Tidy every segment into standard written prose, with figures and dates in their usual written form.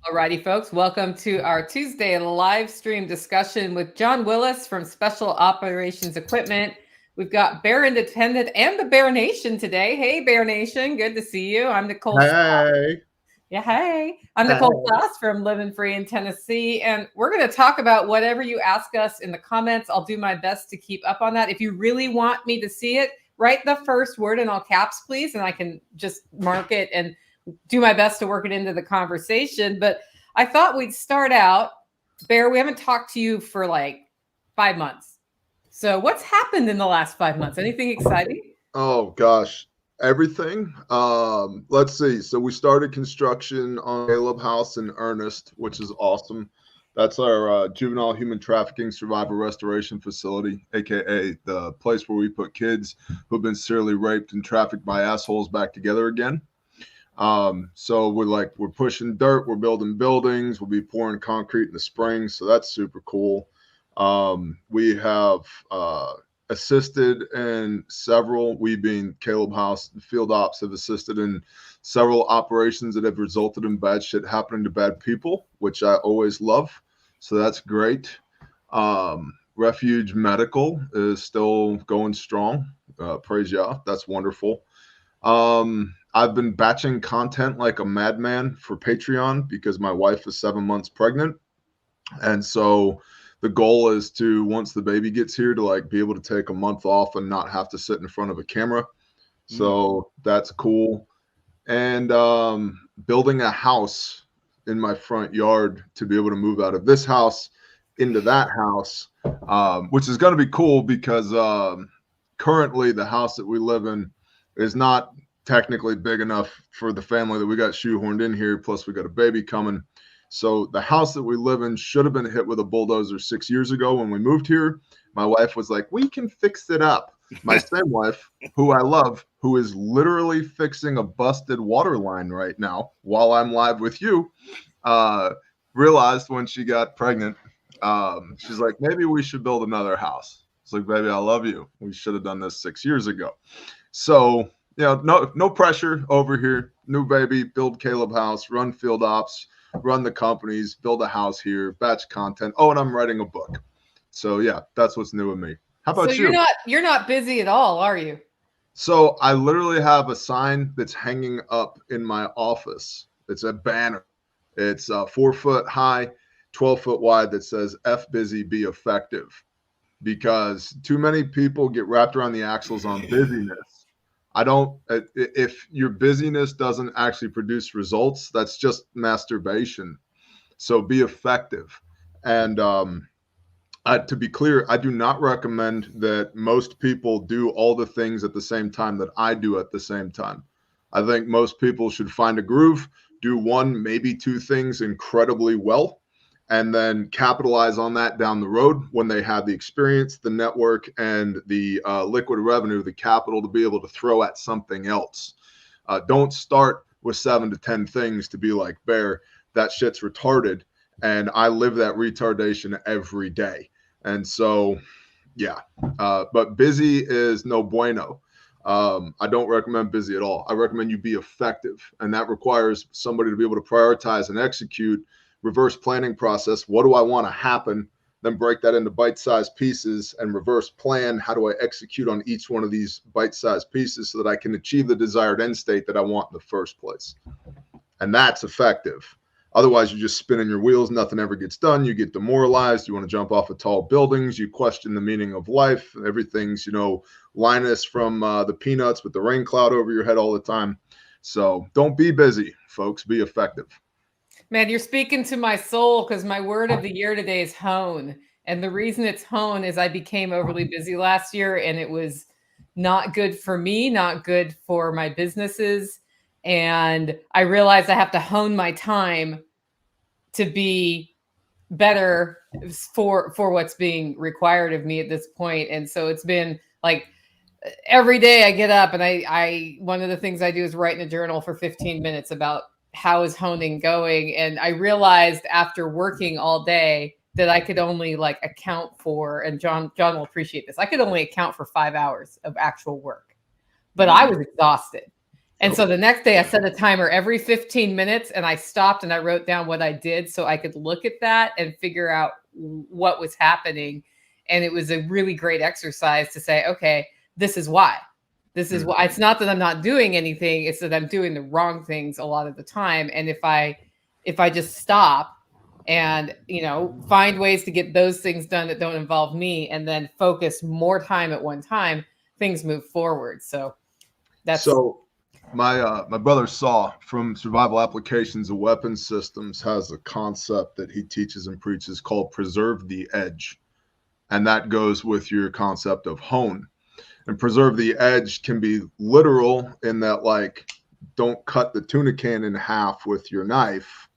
Alrighty, folks, welcome to our Tuesday live stream discussion with John Willis from Special Operations Equipment. We've got Bear Independent and the Bear Nation today. Hey, Bear Nation, good to see you. I'm Nicole. Hey. Yeah, hey. I'm Nicole from Living Free in Tennessee, and we're going to talk about whatever you ask us in the comments. I'll do my best to keep up on that. If you really want me to see it, write the first word in all caps, please, and I can just mark it and do my best to work it into the conversation. But I thought we'd start out, Bear, we haven't talked to you for like 5 months. So what's happened in the last 5 months? Anything exciting? Oh gosh, everything. Let's see. So we started construction on Caleb House in earnest, which is awesome. That's our juvenile human trafficking survivor restoration facility, aka the place where we put kids who've been serially raped and trafficked by assholes back together again. So we're pushing dirt, we're building buildings, we'll be pouring concrete in the spring. So that's super cool. We have assisted in several, we being Caleb House, field ops have assisted in several operations that have resulted in bad shit happening to bad people, which I always love. So that's great. Refuge Medical is still going strong. Praise Yah. That's wonderful. I've been batching content like a madman for Patreon because my wife is 7 months pregnant. And so the goal is to, once the baby gets here, to like be able to take a month off and not have to sit in front of a camera. So that's cool. And building a house in my front yard to be able to move out of this house into that house, which is going to be cool because currently the house that we live in is not technically big enough for the family that we got shoehorned in here. Plus we got a baby coming. So the house that we live in should have been hit with a bulldozer 6 years ago when we moved here. My wife was like, we can fix it up. My same wife, who I love, who is literally fixing a busted water line right now while I'm live with you, realized when she got pregnant, she's like, maybe we should build another house. It's like, baby, I love you. We should have done this 6 years ago. So, no pressure over here. New baby, build Caleb House, run field ops, run the companies, build a house here, batch content. Oh, and I'm writing a book. So yeah, that's what's new with me. How about you? You're not busy at all, are you? So I literally have a sign that's hanging up in my office. It's a banner. It's 4 foot high, 12 foot wide that says F busy, be effective. Because too many people get wrapped around the axles on busyness. If your busyness doesn't actually produce results, that's just masturbation. So be effective. And to be clear, I do not recommend that most people do all the things at the same time that I do at the same time. I think most people should find a groove, do one, maybe two things incredibly well, and then capitalize on that down the road when they have the experience, the network, and the liquid revenue, the capital to be able to throw at something else. Don't start with 7 to 10 things to be like, Bear, that shit's retarded. And I live that retardation every day. And so, yeah, but busy is no bueno. I don't recommend busy at all. I recommend you be effective. And that requires somebody to be able to prioritize and execute reverse planning process. What do I want to happen? Then break that into bite-sized pieces and reverse plan. How do I execute on each one of these bite-sized pieces so that I can achieve the desired end state that I want in the first place? And that's effective. Otherwise, you're just spinning your wheels. Nothing ever gets done. You get demoralized. You want to jump off of tall buildings. You question the meaning of life. Everything's, Linus from the Peanuts with the rain cloud over your head all the time. So don't be busy, folks. Be effective. Man, you're speaking to my soul because my word of the year today is hone. And the reason it's hone is I became overly busy last year and it was not good for me, not good for my businesses. And I realized I have to hone my time to be better for what's being required of me at this point. And so it's been like every day I get up and I one of the things I do is write in a journal for 15 minutes about how is honing going. And I realized after working all day that I could only account for, and John will appreciate this, I could only account for 5 hours of actual work, but I was exhausted. And so the next day I set a timer every 15 minutes and I stopped and I wrote down what I did so I could look at that and figure out what was happening. And it was a really great exercise to say, okay, this is why. This is why. It's not that I'm not doing anything, it's that I'm doing the wrong things a lot of the time. And if I just stop and, find ways to get those things done that don't involve me and then focus more time at one time, things move forward. So that's my brother Saw from Survival Applications of Weapons Systems has a concept that he teaches and preaches called preserve the edge. And that goes with your concept of hone. And preserve the edge can be literal in that, like, don't cut the tuna can in half with your knife.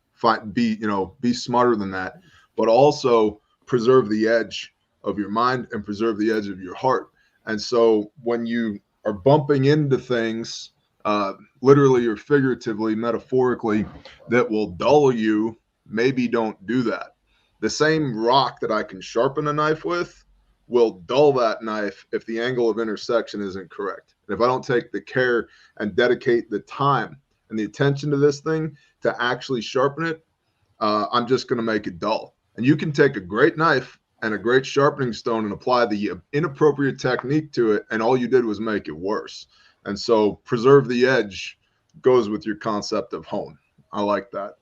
Be smarter than that, but also preserve the edge of your mind and preserve the edge of your heart. And so when you are bumping into things, literally or figuratively, metaphorically, that will dull you, maybe don't do that. The same rock that I can sharpen a knife with will dull that knife if the angle of intersection isn't correct. And if I don't take the care and dedicate the time and the attention to this thing to actually sharpen it, I'm just going to make it dull. And you can take a great knife and a great sharpening stone and apply the inappropriate technique to it, and all you did was make it worse. And so preserve the edge goes with your concept of hone. I like that.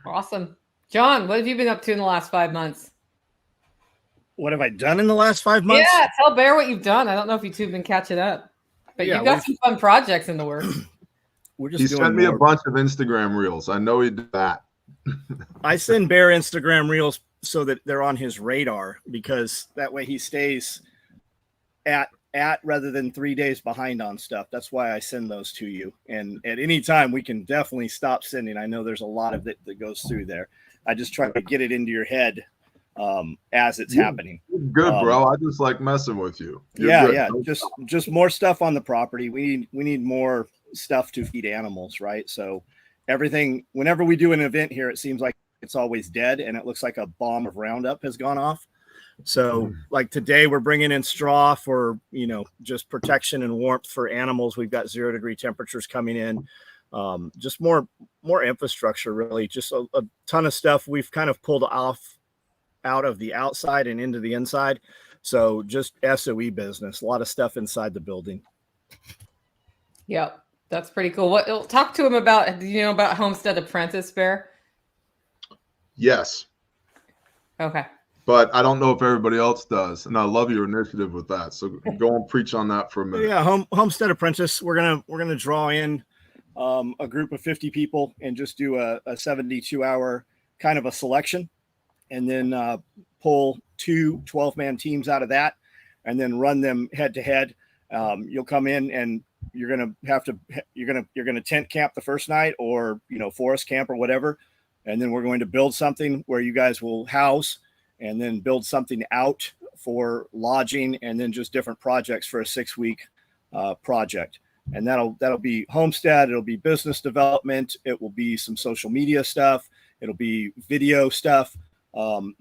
Awesome. John, what have you been up to in the last 5 months? What have I done in the last 5 months? Yeah, tell Bear what you've done. I don't know if you two have been catching up, but you've got some fun projects in the works. He sent me a bunch of Instagram reels. I know he did that. I send Bear Instagram reels so that they're on his radar, because that way he stays at rather than 3 days behind on stuff. That's why I send those to you. And at any time we can definitely stop sending. I know there's a lot of it that goes through there. I just try to get it into your head as it's happening. Good, bro. I just like messing with you. Yeah. Just more stuff on the property. We need more stuff to feed animals, right? So everything, whenever we do an event here, it seems like it's always dead and it looks like a bomb of Roundup has gone off. So like today we're bringing in straw for, just protection and warmth for animals. We've got 0-degree temperatures coming in. Just more infrastructure, really. Just a ton of stuff we've kind of pulled out of the outside and into the inside. So just SOE business, a lot of stuff inside the building. Yep. That's pretty cool. Talk to him about, about Homestead Apprentice, Bear? Yes. Okay. But I don't know if everybody else does. And I love your initiative with that. So go and preach on that for a minute. Yeah. Homestead Apprentice. We're going to draw in a group of 50 people and just do a 72-hour kind of a selection, and then pull 2 12-man teams out of that and then run them head to head. You'll come in and you're going to tent camp the first night, or, forest camp or whatever. And then we're going to build something where you guys will house, and then build something out for lodging, and then just different projects for a 6-week project. And that'll be Homestead. It'll be business development. It will be some social media stuff. It'll be video stuff.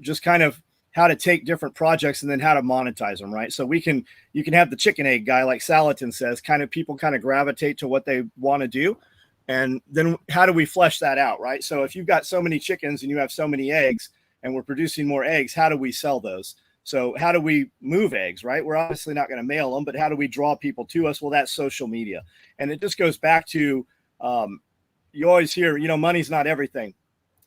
Just kind of how to take different projects and then how to monetize them, right? So you can have the chicken egg guy, like Salatin says, people gravitate to what they want to do. And then how do we flesh that out, right? So if you've got so many chickens and you have so many eggs and we're producing more eggs, how do we sell those? So how do we move eggs, right? We're obviously not going to mail them, but how do we draw people to us? Well, that's social media. And it just goes back to, you always hear, money's not everything.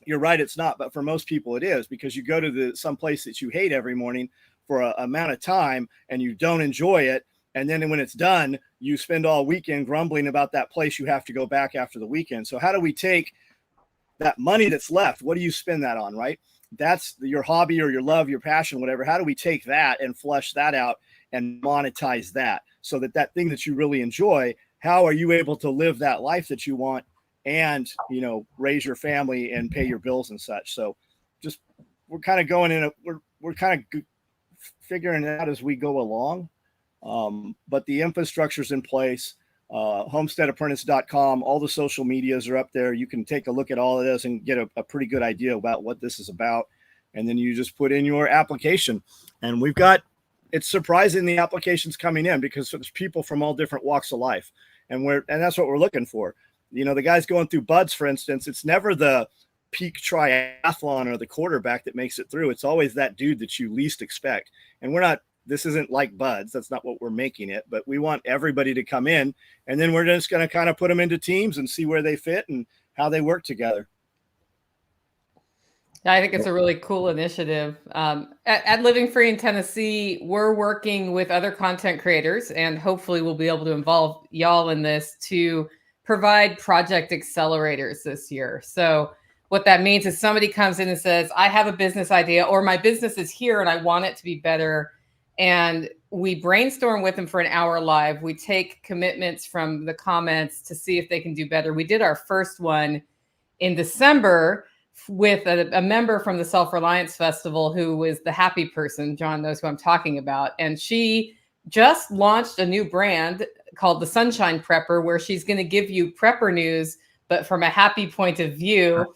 You're right, it's not. But for most people it is, because you go to some place that you hate every morning for an amount of time and you don't enjoy it. And then when it's done, you spend all weekend grumbling about that place you have to go back after the weekend. So how do we take that money that's left? What do you spend that on, right? That's your hobby or your love, your passion, whatever. How do we take that and flesh that out and monetize that, so that thing that you really enjoy, how are you able to live that life that you want and, raise your family and pay your bills and such? So just, we're kind of going in, we're kind of figuring it out as we go along. But the infrastructure's in place. homesteadapprentice.com, all the social medias are up there. You can take a look at all of this and get a pretty good idea about what this is about. And then you just put in your application, and it's surprising the applications coming in, because there's people from all different walks of life. And that's what we're looking for. You know, the guys going through buds, for instance, it's never the peak triathlon or the quarterback that makes it through. It's always that dude that you least expect. And this isn't like buds. That's not what we're making it, but we want everybody to come in, and then we're just going to kind of put them into teams and see where they fit and how they work together. I think it's a really cool initiative. At Living Free in Tennessee, we're working with other content creators, and hopefully we'll be able to involve y'all in this to provide project accelerators this year. So what that means is somebody comes in and says, I have a business idea, or my business is here and I want it to be better. And we brainstorm with them for an hour live. We take commitments from the comments to see if they can do better. We did our first one in December with a member from the Self-Reliance Festival who was the happy person. John knows who I'm talking about. And she just launched a new brand called the Sunshine Prepper, where she's going to give you prepper news, but from a happy point of view.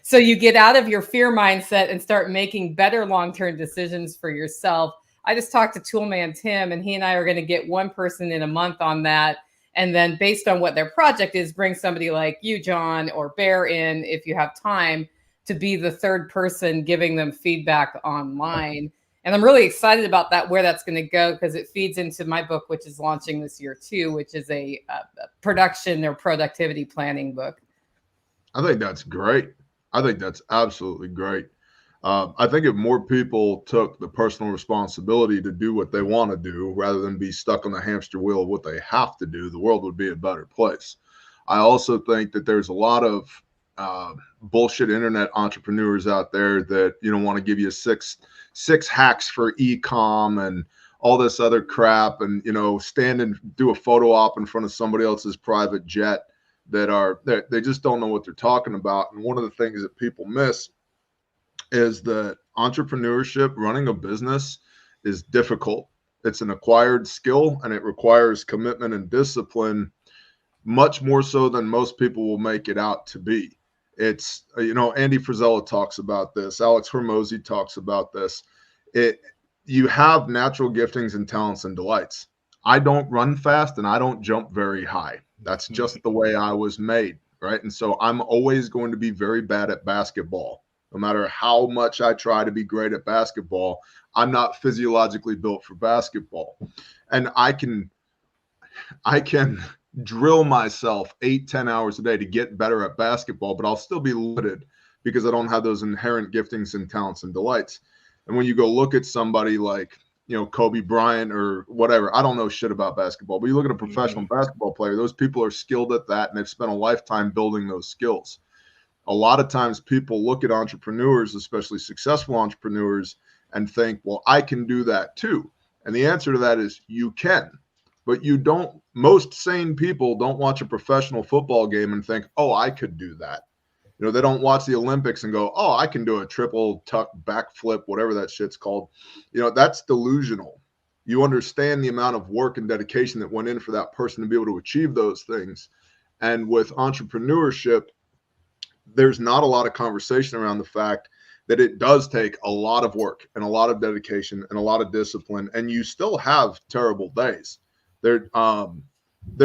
So you get out of your fear mindset and start making better long-term decisions for yourself. I just talked to Toolman Tim, and he and I are going to get one person in a month on that. And then based on what their project is, bring somebody like you, John, or Bear in, if you have time, to be the third person giving them feedback online. And I'm really excited about that, where that's going to go, because it feeds into my book, which is launching this year too, which is a production or productivity planning book. I think that's great. I think that's absolutely great. I think if more people took the personal responsibility to do what they want to do rather than be stuck on the hamster wheel of what they have to do, the world would be a better place. I also think that there's a lot of bullshit internet entrepreneurs out there that, you know, want to give you six hacks for e-com and all this other crap, and, you know, stand and do a photo op in front of somebody else's private jet that they just don't know what they're talking about. And one of the things that people miss is that entrepreneurship, running a business, is difficult. It's an acquired skill, and it requires commitment and discipline, much more so than most people will make it out to be. It's, you know, Andy Frisella talks about this. Alex Hormozy talks about this. You have natural giftings and talents and delights. I don't run fast and I don't jump very high. That's just the way I was made, right? And so I'm always going to be very bad at basketball. No matter how much I try to be great at basketball, I'm not physiologically built for basketball. And I can drill myself 8-10 hours a day to get better at basketball, but I'll still be limited because I don't have those inherent giftings and talents and delights. And when you go look at somebody like, you know, Kobe Bryant or whatever, I don't know shit about basketball, but you look at a professional basketball player, those people are skilled at that, and they've spent a lifetime building those skills. A lot of times people look at entrepreneurs, especially successful entrepreneurs, and think, well, I can do that too. And the answer to that is you can, but you don't. Most sane people don't watch a professional football game and think, oh, I could do that. You know, they don't watch the Olympics and go, oh, I can do a triple tuck backflip, whatever that shit's called. You know, that's delusional. You understand the amount of work and dedication that went in for that person to be able to achieve those things. And with entrepreneurship, there's not a lot of conversation around the fact that it does take a lot of work and a lot of dedication and a lot of discipline, and you still have terrible days. They're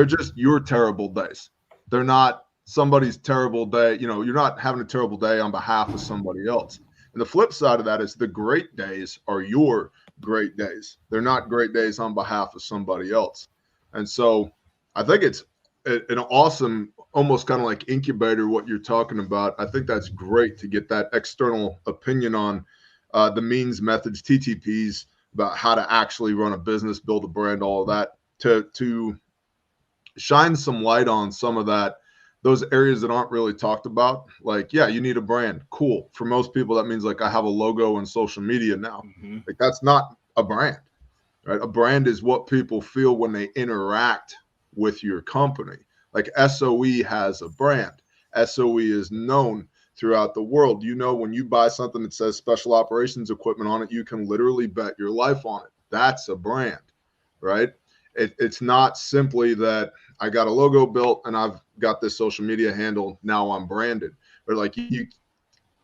just your terrible days. They're not somebody's terrible day. You know, you're not having a terrible day on behalf of somebody else. And the flip side of that is the great days are your great days. They're not great days on behalf of somebody else. And so I think it's an awesome, almost kind of like incubator, what you're talking about. I think that's great to get that external opinion on the means, methods, TTPs, about how to actually run a business, build a brand, all of that, to shine some light on some of that, those areas that aren't really talked about. Like, yeah, you need a brand. Cool. For most people, that means like I have a logo and social media now. Like, that's not a brand, right? A brand is what people feel when they interact with your company. Like SOE has a brand. SOE is known throughout the world. You know, when you buy something that says special operations equipment on it, you can literally bet your life on it. That's a brand, right? It's not simply that I got a logo built and I've got this social media handle, now I'm branded. Or like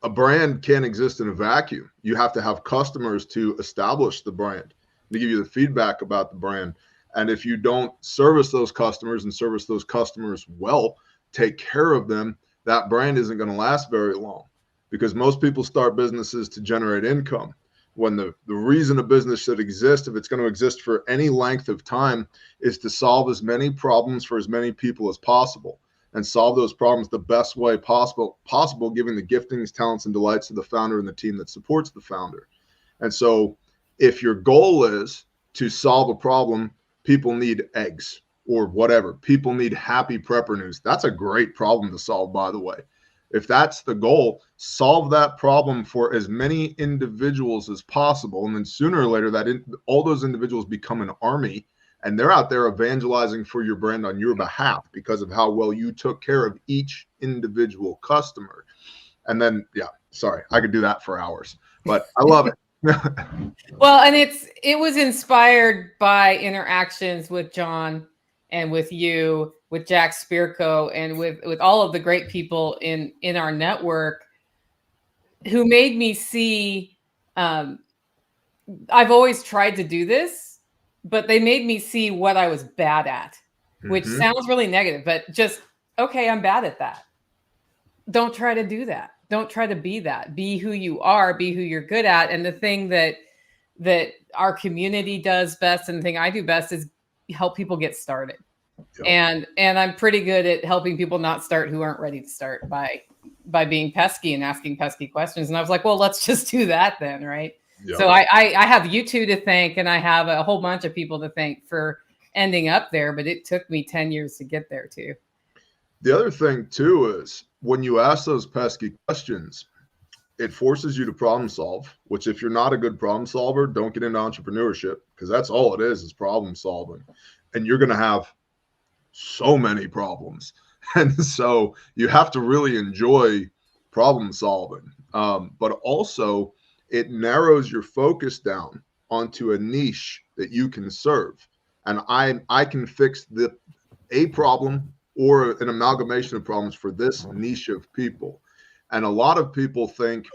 a brand can't exist in a vacuum. You have to have customers to establish the brand, to give you the feedback about the brand. And if you don't service those customers and service those customers well, take care of them, that brand isn't going to last very long, because most people start businesses to generate income, when the reason a business should exist, if it's going to exist for any length of time, is to solve as many problems for as many people as possible, and solve those problems the best way possible, giving the giftings, talents, and delights to the founder and the team that supports the founder. And so if your goal is to solve a problem, people need eggs or whatever, people need happy prepper news. That's a great problem to solve, by the way. If that's the goal, solve that problem for as many individuals as possible. And then sooner or later, all those individuals become an army, and they're out there evangelizing for your brand on your behalf because of how well you took care of each individual customer. And then, yeah, sorry, I could do that for hours, but I love it. Well, and it was inspired by interactions with John and with you, with Jack Spirko, and with all of the great people in our network who made me see, I've always tried to do this, but they made me see what I was bad at, which sounds really negative, but just, okay, I'm bad at that. Don't try to do that. Don't try to be that. Be who you are, be who you're good at. And the thing that our community does best, and the thing I do best, is help people get started. Yep. And I'm pretty good at helping people not start who aren't ready to start by being pesky and asking pesky questions. And I was like, well, let's just do that then, right? Yep. So I have you two to thank, and I have a whole bunch of people to thank for ending up there, but it took me 10 years to get there too. The other thing too is when you ask those pesky questions, it forces you to problem solve, which if you're not a good problem solver, don't get into entrepreneurship, because that's all it is problem solving. And you're going to have so many problems. And so you have to really enjoy problem solving. But also it narrows your focus down onto a niche that you can serve. And I can fix a problem or an amalgamation of problems for this niche of people. And a lot of people think,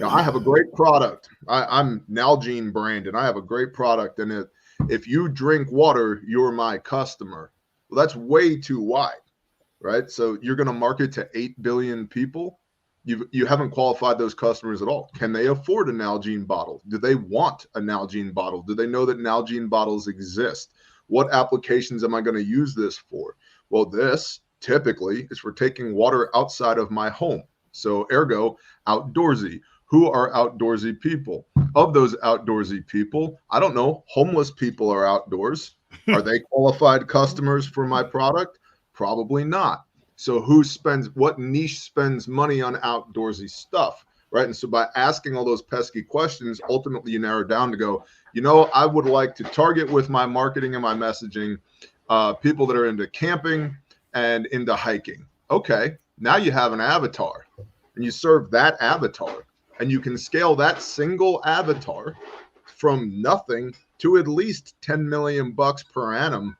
I have a great product. I'm Nalgene brand, and I have a great product. And if you drink water, you're my customer. Well, that's way too wide, right? So you're going to market to 8 billion people. You haven't qualified those customers at all. Can they afford a Nalgene bottle? Do they want a Nalgene bottle? Do they know that Nalgene bottles exist? What applications am I going to use this for? Well, this typically is for taking water outside of my home. So ergo, outdoorsy. Who are outdoorsy people? Of those outdoorsy people, I don't know, homeless people are outdoors. Are they qualified customers for my product? Probably not. So what niche spends money on outdoorsy stuff, right? And so by asking all those pesky questions, ultimately you narrow down to go, I would like to target with my marketing and my messaging people that are into camping and into hiking. Okay, now you have an avatar, and you serve that avatar, and you can scale that single avatar from nothing to at least 10 million bucks per annum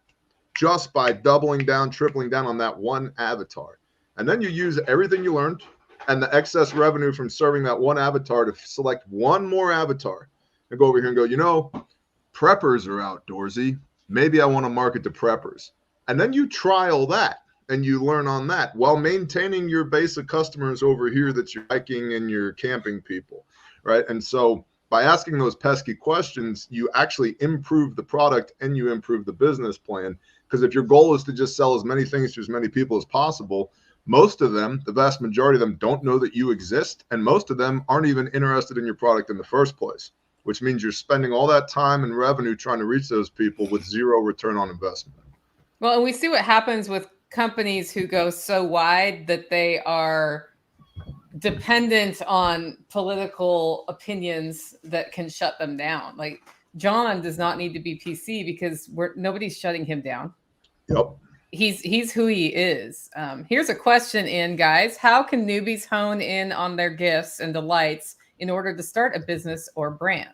just by doubling down, tripling down on that one avatar. And then you use everything you learned and the excess revenue from serving that one avatar to select one more avatar and go over here and go, preppers are outdoorsy. Maybe I want to market to preppers. And then you trial that and you learn on that while maintaining your base of customers over here that's your hiking and your camping people, right? And so by asking those pesky questions, you actually improve the product and you improve the business plan. Because if your goal is to just sell as many things to as many people as possible, most of them, the vast majority of them, don't know that you exist. And most of them aren't even interested in your product in the first place, which means you're spending all that time and revenue trying to reach those people with zero return on investment. Well, and we see what happens with companies who go so wide that they are dependent on political opinions that can shut them down. Like John does not need to be PC because nobody's shutting him down. Yep. He's who he is. Here's a question in, guys. How can newbies hone in on their gifts and delights in order to start a business or brand?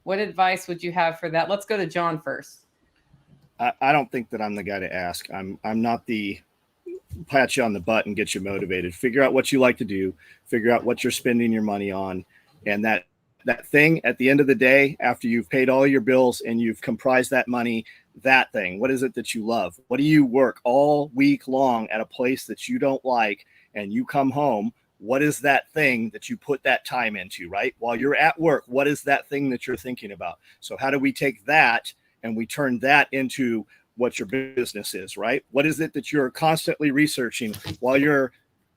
What advice would you have for that? Let's go to John first. I don't think that I'm the guy to ask. I'm not the pat you on the butt and get you motivated. Figure out what you like to do, figure out what you're spending your money on, and that that thing at the end of the day, after you've paid all your bills and you've comprised that money, that thing, what is it that you love? What do you work all week long at a place that you don't like, and you come home? What is that thing that you put that time into, right? While you're at work, what is that thing that you're thinking about? So how do we take that and we turn that into what your business is, right? What is it that you're constantly researching while you're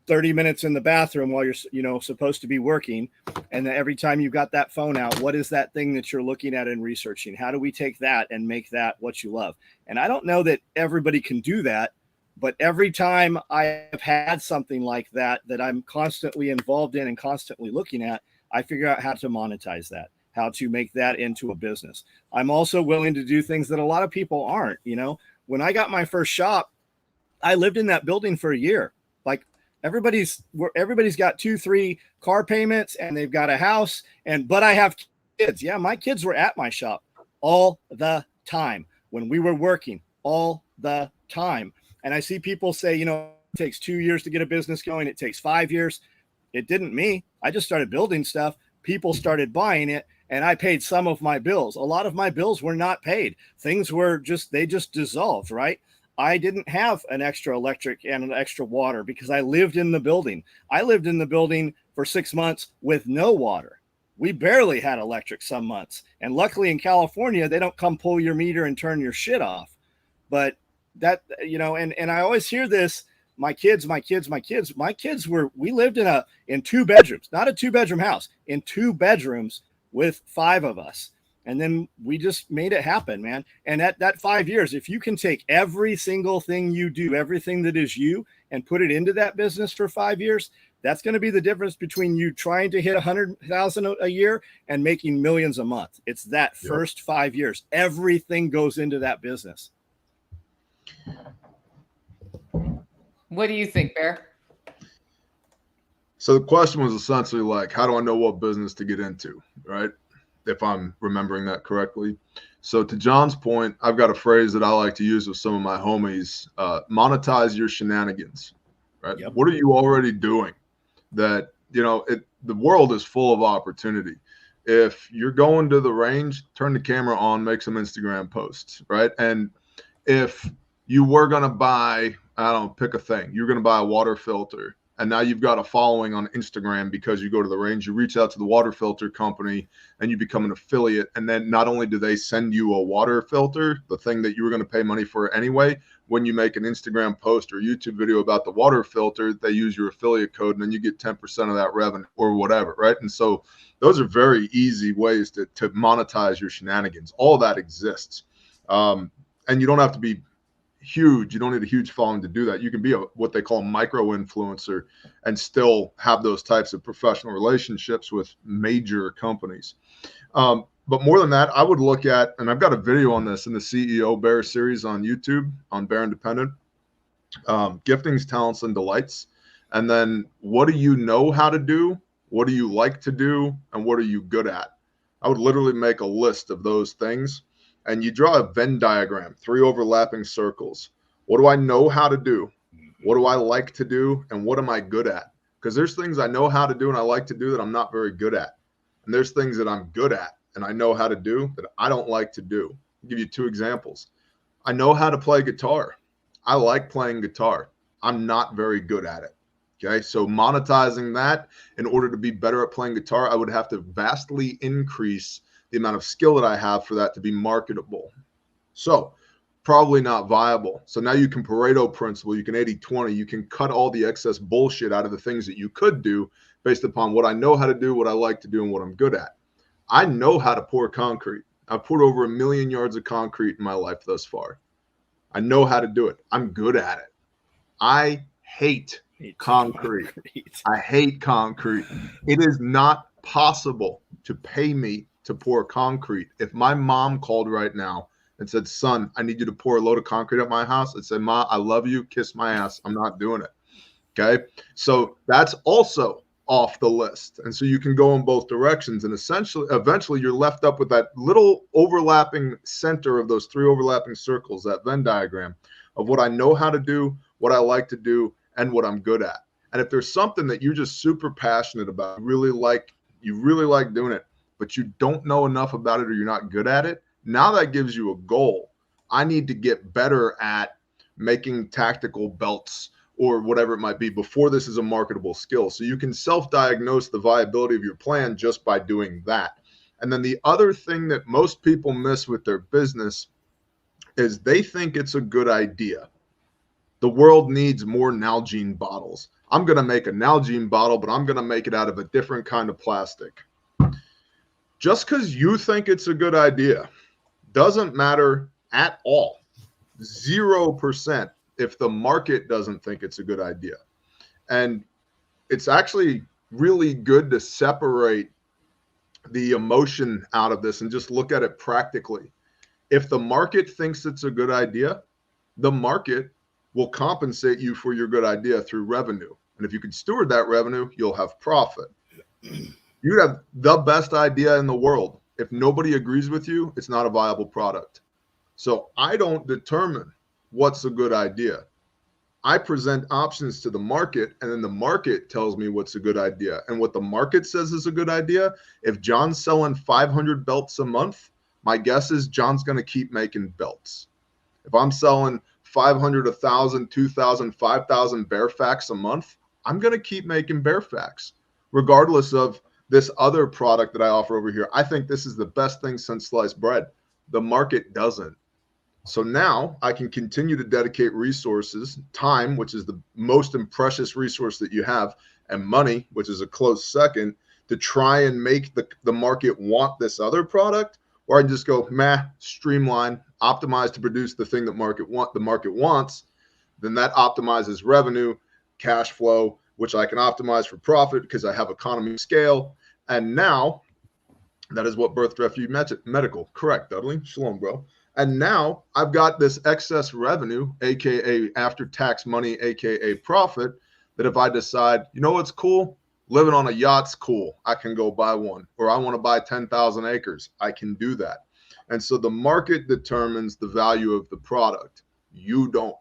30 minutes in the bathroom while you're, supposed to be working? And then every time you've got that phone out, what is that thing that you're looking at and researching? How do we take that and make that what you love? And I don't know that everybody can do that, but every time I have had something like that I'm constantly involved in and constantly looking at, I figure out how to monetize that, how to make that into a business. I'm also willing to do things that a lot of people aren't. When I got my first shop, I lived in that building for a year. Like everybody's got 2-3 car payments and they've got a house, but I have kids. Yeah, my kids were at my shop all the time when we were working, all the time. And I see people say, it takes 2 years to get a business going. It takes 5 years. It didn't me. I just started building stuff. People started buying it, and I paid some of my bills. A lot of my bills were not paid. Things were they just dissolved, right? I didn't have an extra electric and an extra water because I lived in the building. I lived in the building for 6 months with no water. We barely had electric some months. And luckily in California, they don't come pull your meter and turn your shit off. But that, and I always hear this, my kids we lived in 2 bedrooms, not a 2-bedroom house, in 2 bedrooms with 5 of us. And then we just made it happen, man. And at that 5 years, if you can take every single thing you do, everything that is you, and put it into that business for 5 years, that's going to be the difference between you trying to hit 100,000 a year and making millions a month. It's that first 5 years. Everything goes into that business. What do you think, Bear? So the question was essentially like, how do I know what business to get into, right? If I'm remembering that correctly. So to John's point, I've got a phrase that I like to use with some of my homies, monetize your shenanigans, right? Yep. What are you already doing that, the world is full of opportunity. If you're going to the range, turn the camera on, make some Instagram posts, right? And if you were going to buy, pick a thing, you're going to buy a water filter, and now you've got a following on Instagram because you go to the range, you reach out to the water filter company and you become an affiliate. And then not only do they send you a water filter, the thing that you were going to pay money for anyway, when you make an Instagram post or YouTube video about the water filter, they use your affiliate code and then you get 10% of that revenue or whatever, right? And so those are very easy ways to monetize your shenanigans. All that exists. And you don't have to be huge. You don't need a huge following to do that. You can be what they call micro influencer and still have those types of professional relationships with major companies. But more than that, I would look at, and I've got a video on this in the CEO Bear series on YouTube on Bear Independent, giftings, talents, and delights. And then what do you know how to do? What do you like to do? And what are you good at? I would literally make a list of those things. And you draw a Venn diagram, 3 overlapping circles. What do I know how to do? What do I like to do? And what am I good at? Because there's things I know how to do and I like to do that I'm not very good at. And there's things that I'm good at and I know how to do that I don't like to do. I'll give you 2 examples. I know how to play guitar. I like playing guitar. I'm not very good at it. Okay, so monetizing that in order to be better at playing guitar, I would have to vastly increase the amount of skill that I have for that to be marketable. So probably not viable. So now you can Pareto principle, you can 80-20, you can cut all the excess bullshit out of the things that you could do based upon what I know how to do, what I like to do, and what I'm good at. I know how to pour concrete. I've poured over 1 million yards of concrete in my life thus far. I know how to do it. I'm good at it. I hate concrete. I hate concrete. It is not possible to pay me to pour concrete. If my mom called right now and said, son, I need you to pour a load of concrete at my house, I'd say, Ma, I love you, kiss my ass. I'm not doing it. Okay. So that's also off the list. And so you can go in both directions. And eventually you're left up with that little overlapping center of those 3 overlapping circles, that Venn diagram of what I know how to do, what I like to do, and what I'm good at. And if there's something that you're just super passionate about, you really like doing it, but you don't know enough about it or you're not good at it, now that gives you a goal. I need to get better at making tactical belts or whatever it might be before this is a marketable skill. So you can self-diagnose the viability of your plan just by doing that. And then the other thing that most people miss with their business is they think it's a good idea. The world needs more Nalgene bottles. I'm going to make a Nalgene bottle, but I'm going to make it out of a different kind of plastic. Just because you think it's a good idea doesn't matter at all. 0% if the market doesn't think it's a good idea. And it's actually really good to separate the emotion out of this and just look at it practically. If the market thinks it's a good idea, the market will compensate you for your good idea through revenue. And if you can steward that revenue, you'll have profit. You have the best idea in the world. If nobody agrees with you, it's not a viable product. So I don't determine what's a good idea. I present options to the market, and then the market tells me what's a good idea. And what the market says is a good idea, if John's selling 500 belts a month, my guess is John's going to keep making belts. If I'm selling 500, 1,000, 2,000, 5,000 bear facts a month, I'm going to keep making bear facts, regardless of this other product that I offer over here. I think this is the best thing since sliced bread. The market doesn't. So now I can continue to dedicate resources, time, which is the most precious resource that you have, and money, which is a close second, to try and make the market want this other product. Or I can just go, streamline, optimize to produce the thing that the market wants. Then that optimizes revenue, cash flow, which I can optimize for profit because I have economy of scale. And now that is what Birth Refuge Medical. Correct, Dudley. Shalom, bro. And now I've got this excess revenue, AKA after-tax money, AKA profit, that if I decide, you know what's cool? Living on a yacht's cool. I can go buy one. Or I want to buy 10,000 acres. I can do that. And so the market determines the value of the product. You don't.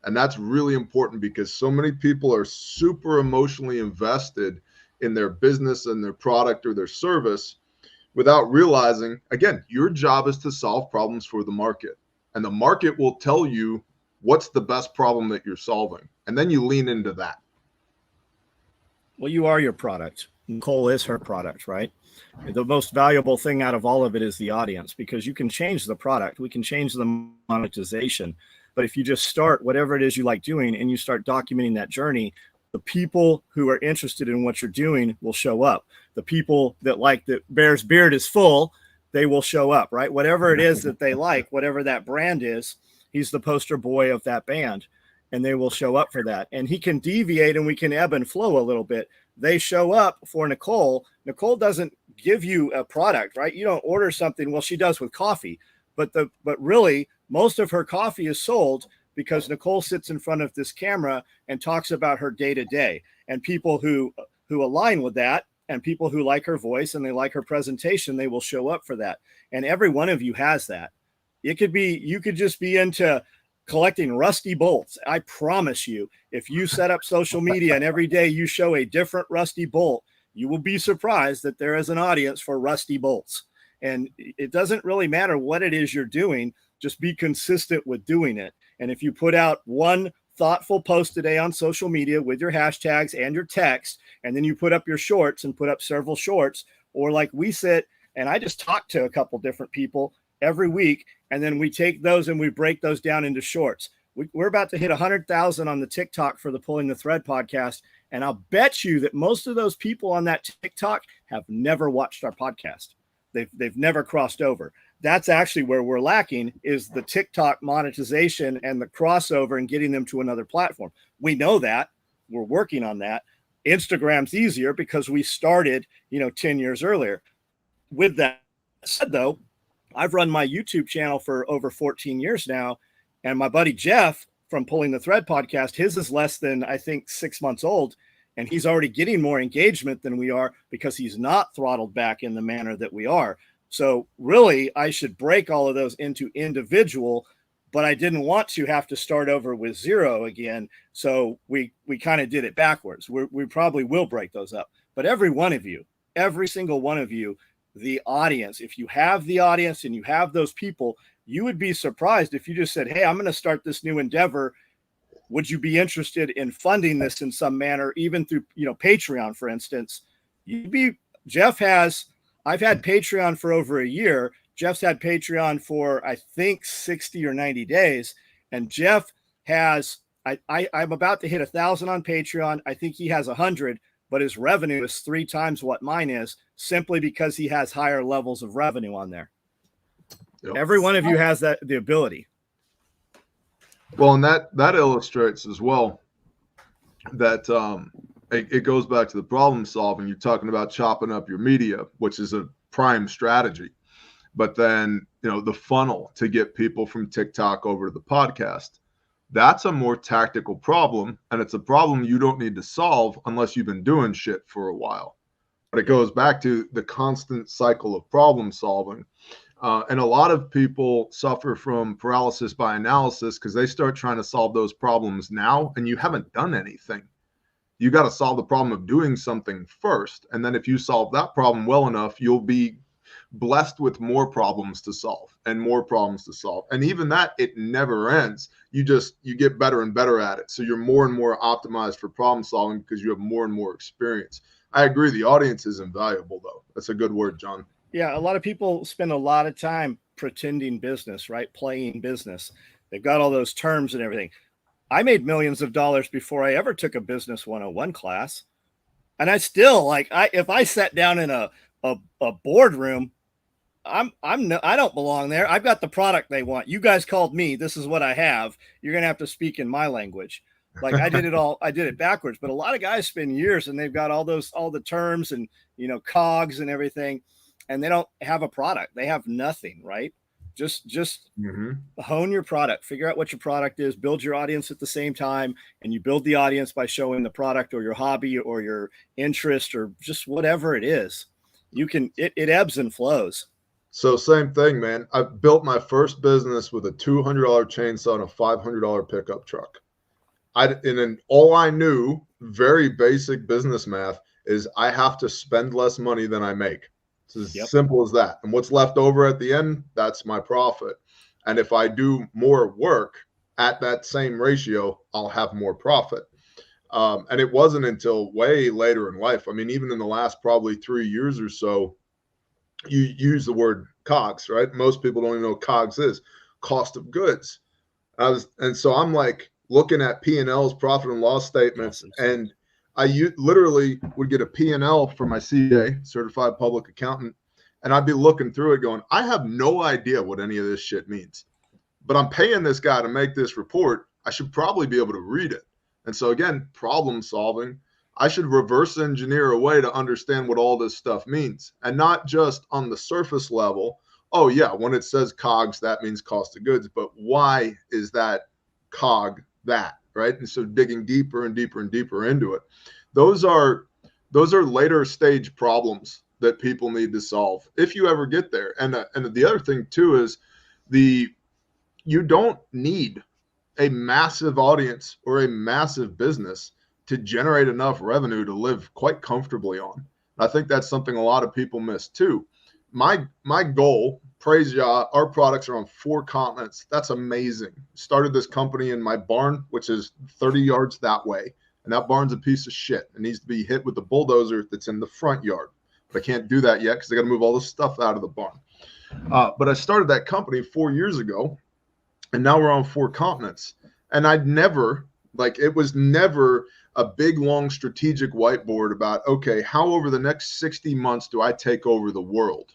And that's really important because so many people are super emotionally invested in their business and their product or their service without realizing, again, your job is to solve problems for the market. And the market will tell you what's the best problem that you're solving. And then you lean into that. Well, you are your product. Nicole is her product, right? The most valuable thing out of all of it is the audience, because you can change the product. We can change the monetization. But if you just start whatever it is you like doing and you start documenting that journey, the people who are interested in what you're doing will show up. The people that like that Bear's beard is full, they will show up, right? Whatever it is that they like, whatever that brand is, he's the poster boy of that band, and they will show up for that. And he can deviate and we can ebb and flow a little bit. They show up for Nicole. Nicole doesn't give you a product, right? You don't order something. Well, she does with coffee, but really most of her coffee is sold because Nicole sits in front of this camera and talks about her day to day, and people who align with that and people who like her voice and they like her presentation, they will show up for that. And every one of you has that. You could just be into collecting rusty bolts. I promise you, if you set up social media and every day you show a different rusty bolt, you will be surprised that there is an audience for rusty bolts. And it doesn't really matter what it is you're doing. Just be consistent with doing it. And if you put out one thoughtful post today on social media with your hashtags and your text, and then you put up your shorts and put up several shorts, or like we sit and I just talk to a couple different people every week, and then we take those and we break those down into shorts. We're about to hit 100,000 on the TikTok for the Pulling the Thread podcast. And I'll bet you that most of those people on that TikTok have never watched our podcast. They've never crossed over. That's actually where we're lacking, is the TikTok monetization and the crossover and getting them to another platform. We know that. We're working on that. Instagram's easier because we started, 10 years earlier. With that said, though, I've run my YouTube channel for over 14 years now. And my buddy Jeff from Pulling the Thread podcast, his is less than, I think, 6 months old. And he's already getting more engagement than we are because he's not throttled back in the manner that we are. So really, I should break all of those into individual, but I didn't want to have to start over with zero again. So we kind of did it backwards. We probably will break those up. But every one of you, every single one of you the audience. If you have the audience and you have those people, you would be surprised if you just said, hey, I'm going to start this new endeavor. Would you be interested in funding this in some manner, even through, Patreon, for instance? I've had Patreon for over a year. Jeff's had Patreon for, I think, 60 or 90 days. And Jeff has, I'm about to hit 1,000 on Patreon. I think he has 100, but his revenue is 3 times what mine is, simply because he has higher levels of revenue on there. Yep. Every one of you has the ability. Well, and that illustrates as well that it goes back to the problem solving. You're talking about chopping up your media, which is a prime strategy. But then, the funnel to get people from TikTok over to the podcast, that's a more tactical problem. And it's a problem you don't need to solve unless you've been doing shit for a while. But it goes back to the constant cycle of problem solving. And a lot of people suffer from paralysis by analysis because they start trying to solve those problems now, and you haven't done anything. You got to solve the problem of doing something first. And then if you solve that problem well enough, you'll be blessed with more problems to solve and more problems to solve. And even that, it never ends. You get better and better at it. So you're more and more optimized for problem solving because you have more and more experience. I agree. The audience is invaluable, though. That's a good word, John. Yeah, a lot of people spend a lot of time pretending business, right? Playing business. They've got all those terms and everything. I made millions of dollars before I ever took a business 101 class. And I still, if I sat down in a boardroom, I don't belong there. I've got the product they want. You guys called me. This is what I have. You're going to have to speak in my language. I did it backwards. But a lot of guys spend years and they've got all the terms and, cogs and everything. And they don't have a product. They have nothing, right? Just hone your product, figure out what your product is, build your audience at the same time. And you build the audience by showing the product or your hobby or your interest or just whatever it is. It ebbs and flows. So same thing, man. I built my first business with a $200 chainsaw and a $500 pickup truck. And then all I knew, very basic business math, is I have to spend less money than I make. It's as simple as that. And what's left over at the end, that's my profit. And if I do more work at that same ratio, I'll have more profit. And it wasn't until way later in life. I mean, even in the last probably 3 years or so, you use the word COGS, right? Most people don't even know what COGS is, cost of goods. And so I'm looking at P&Ls, profit and loss statements, and I literally would get a P&L for my CPA, certified public accountant, and I'd be looking through it going, I have no idea what any of this shit means, but I'm paying this guy to make this report. I should probably be able to read it. And so again, problem solving, I should reverse engineer a way to understand what all this stuff means, and not just on the surface level. Oh yeah, when it says COGS, that means cost of goods, but why is that COG that? Right. And so digging deeper and deeper and deeper into it. Those are later stage problems that people need to solve if you ever get there. And the other thing too is you don't need a massive audience or a massive business to generate enough revenue to live quite comfortably on. I think that's something a lot of people miss too. My goal, praise Yah, our products are on 4 continents. That's amazing. Started this company in my barn, which is 30 yards that way. And that barn's a piece of shit. It needs to be hit with the bulldozer that's in the front yard. But I can't do that yet because I got to move all this stuff out of the barn. But I started that company 4 years ago, and now we're on 4 continents. And I'd never, it was never a big, long strategic whiteboard about, okay, how over the next 60 months do I take over the world?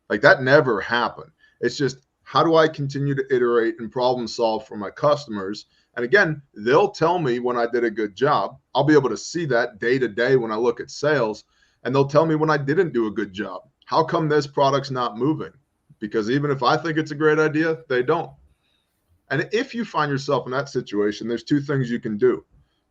That never happened. It's just, how do I continue to iterate and problem solve for my customers? And again, they'll tell me when I did a good job. I'll be able to see that day to day when I look at sales, and they'll tell me when I didn't do a good job. How come this product's not moving? Because even if I think it's a great idea, they don't. And if you find yourself in that situation, there's 2 things you can do.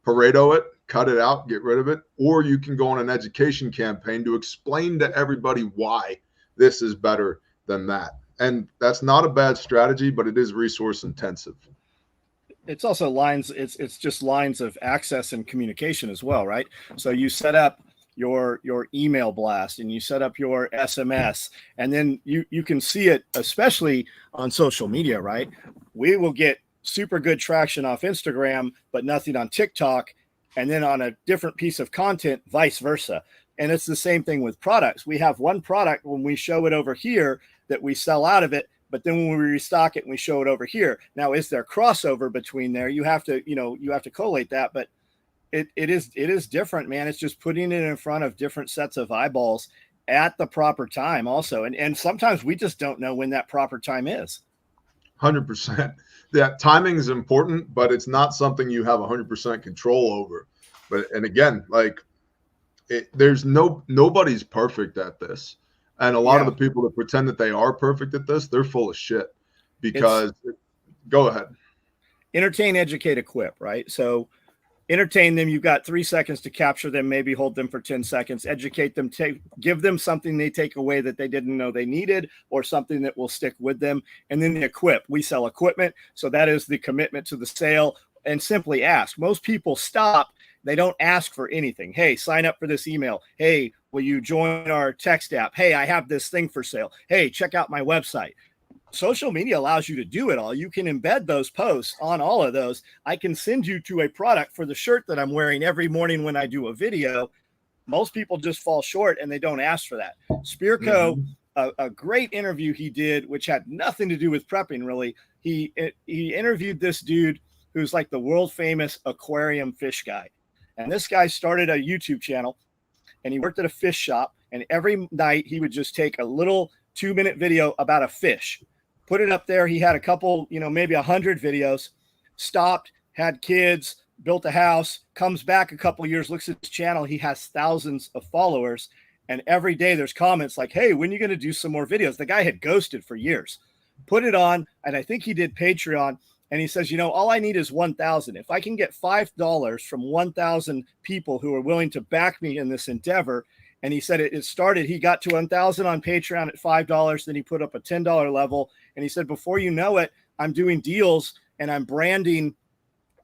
Pareto it, cut it out, get rid of it, or you can go on an education campaign to explain to everybody why this is better than that. And that's not a bad strategy, but it is resource intensive. It's also lines. It's just lines of access and communication as well, right? So you set up your email blast and you set up your SMS, and then you can see it, especially on social media, right? We will get super good traction off Instagram, but nothing on TikTok, and then on a different piece of content, vice versa. And it's the same thing with products. We have one product when we show it over here that we sell out of it, but then when we restock it and we show it over here. Now, is there crossover between there? You have to collate that, but it is different, man. It's just putting it in front of different sets of eyeballs at the proper time also. And sometimes we just don't know when that proper time is. 100%. Yeah, timing is important, but it's not something you have 100% control over. And again, like there's nobody's perfect at this. And a lot of the people that pretend that they are perfect at this, they're full of shit because go ahead. Entertain, educate, equip, right? So entertain them. You've got 3 seconds to capture them, maybe hold them for 10 seconds, educate them, give them something they take away that they didn't know they needed, or something that will stick with them. And then the equip. We sell equipment. So that is the commitment to the sale, and simply ask. Most people stop. They don't ask for anything. Hey, sign up for this email. Hey, will you join our text app? Hey, I have this thing for sale. Hey, check out my website. Social media allows you to do it all. You can embed those posts on all of those. I can send you to a product for the shirt that I'm wearing every morning when I do a video. Most people just fall short and they don't ask for that. Spearco, a great interview he did, which had nothing to do with prepping really. He interviewed this dude who's like the world famous aquarium fish guy. And this guy started a YouTube channel and he worked at a fish shop. And every night he would just take a little 2-minute video about a fish, put it up there. He had a couple, maybe 100 videos, stopped, had kids, built a house, comes back a couple of years, looks at his channel. He has thousands of followers. And every day there's comments like, hey, when are you going to do some more videos? The guy had ghosted for years, put it on. And I think he did Patreon. And he says, all I need is 1,000. If I can get $5 from 1,000 people who are willing to back me in this endeavor. And he said it started, he got to 1,000 on Patreon at $5. Then he put up a $10 level. And he said, before you know it, I'm doing deals and I'm branding,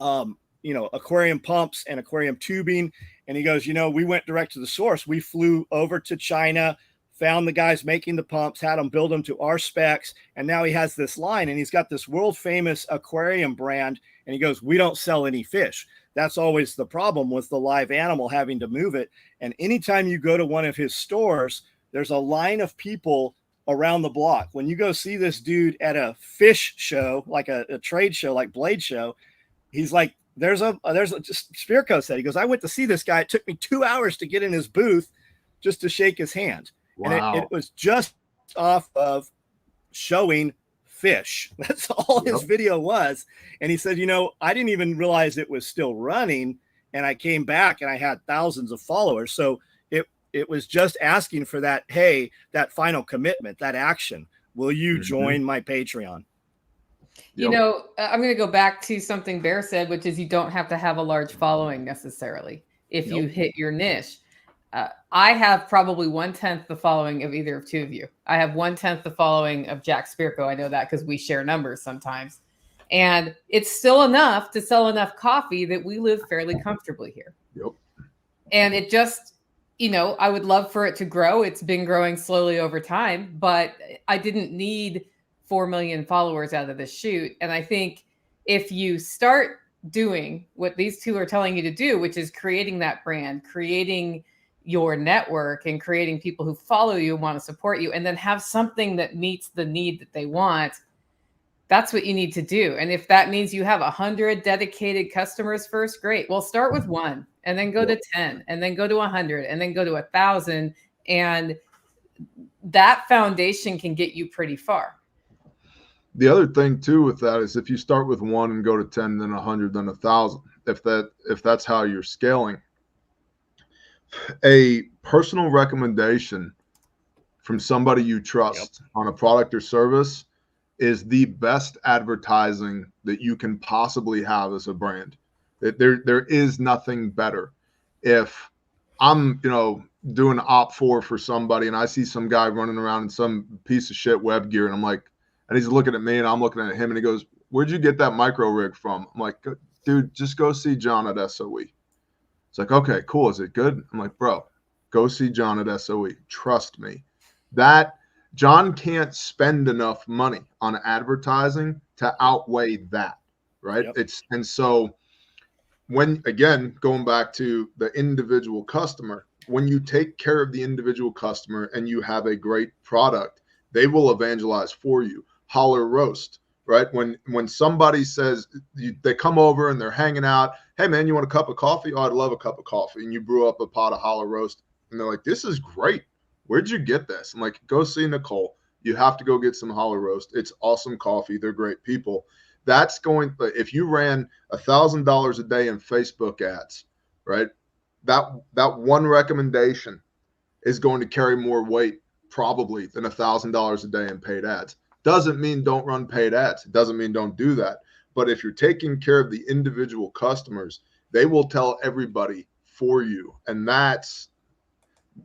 aquarium pumps and aquarium tubing. And he goes, we went direct to the source. We flew over to China, found the guys making the pumps, had them build them to our specs. And now he has this line and he's got this world famous aquarium brand. And he goes, we don't sell any fish. That's always the problem with the live animal having to move it. And anytime you go to one of his stores, there's a line of people around the block. When you go see this dude at a fish show, like a trade show, like Blade Show, he's like, just Spearco said, he goes, I went to see this guy. It took me 2 hours to get in his booth just to shake his hand. Wow. And it was just off of showing fish. That's all his video was. And he said, I didn't even realize it was still running. And I came back and I had thousands of followers. So it was just asking for that, hey, that final commitment, that action. Will you join my Patreon? I'm going to go back to something Bear said, which is you don't have to have a large following necessarily if you hit your niche. I have probably 1/10 the following of either of two of you. I have 1/10 the following of Jack Spearco. I know that because we share numbers sometimes. And it's still enough to sell enough coffee that we live fairly comfortably here. Yep. And it just, I would love for it to grow. It's been growing slowly over time, but I didn't need 4 million followers out of the chute. And I think if you start doing what these two are telling you to do, which is creating that brand, creating your network and creating people who follow you and want to support you, and then have something that meets the need that they want, that's what you need to do. And if that means you have 100 dedicated customers first, great. Well, start with 1 and then go to 10 and then go to 100 and then go to 1,000. And that foundation can get you pretty far. The other thing too with that is if you start with 1 and go to 10, then 100, then 1,000, if that's how you're scaling, a personal recommendation from somebody you trust on a product or service is the best advertising that you can possibly have as a brand. There is nothing better. If I'm, doing op 4 for somebody and I see some guy running around in some piece of shit web gear and I'm like, and he's looking at me and I'm looking at him and he goes, where'd you get that micro rig from? I'm like, dude, just go see John at SOE. It's like, okay, cool. Is it good? I'm like, bro, go see John at SOE. Trust me. That John can't spend enough money on advertising to outweigh that, right? Yep. And so when, again, going back to the individual customer, when you take care of the individual customer and you have a great product, they will evangelize for you. Holler roast, right? When somebody says, they come over and they're hanging out, hey man, you want a cup of coffee? Oh, I'd love a cup of coffee. And you brew up a pot of holler roast and they're like, this is great. Where'd you get this? I'm like, go see Nicole. You have to go get some holler roast. It's awesome coffee. They're great people. That's going, if you ran $1,000 a day in Facebook ads, right? That one recommendation is going to carry more weight probably than $1,000 a day in paid ads. Doesn't mean don't run paid ads. It doesn't mean don't do that. But if you're taking care of the individual customers, they will tell everybody for you. And that's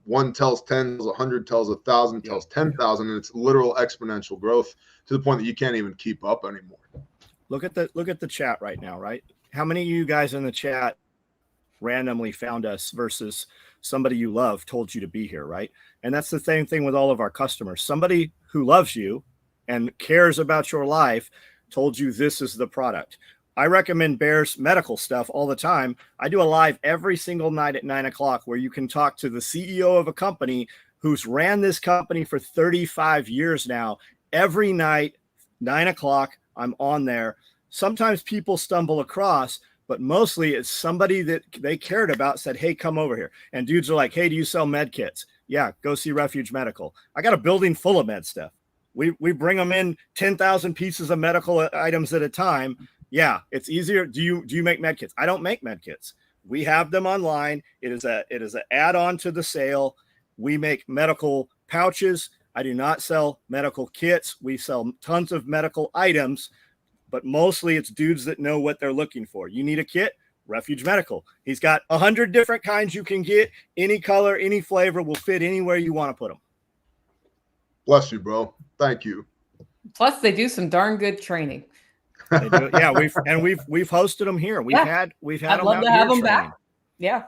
one tells 10, tells 100, tells 1,000, tells 10,000, and it's literal exponential growth to the point that you can't even keep up anymore. Look at the chat right now, right? How many of you guys in the chat randomly found us versus somebody you love told you to be here, right? And that's the same thing with all of our customers. Somebody who loves you and cares about your life told you this is the product. I recommend Bear's medical stuff all the time. I do a live every single night at 9 o'clock where you can talk to the CEO of a company who's ran this company for 35 years now. Every night, 9 o'clock, I'm on there. Sometimes people stumble across, but mostly it's somebody that they cared about said, hey, come over here. And dudes are like, hey, do you sell med kits? Yeah, go see Refuge Medical. I got a building full of med stuff. We bring them in 10,000 pieces of medical items at a time. Yeah, it's easier. Do you make med kits? I don't make med kits. We have them online. It is an add-on to the sale. We make medical pouches. I do not sell medical kits. We sell tons of medical items, but mostly it's dudes that know what they're looking for. You need a kit? Refuge Medical. He's got 100 different kinds you can get. Any color, any flavor will fit anywhere you want to put them. Bless you, bro. Thank you. Plus, they do some darn good training. They do. Yeah, we've hosted them here. We've had I'd them love out to have here them training. back. Yeah.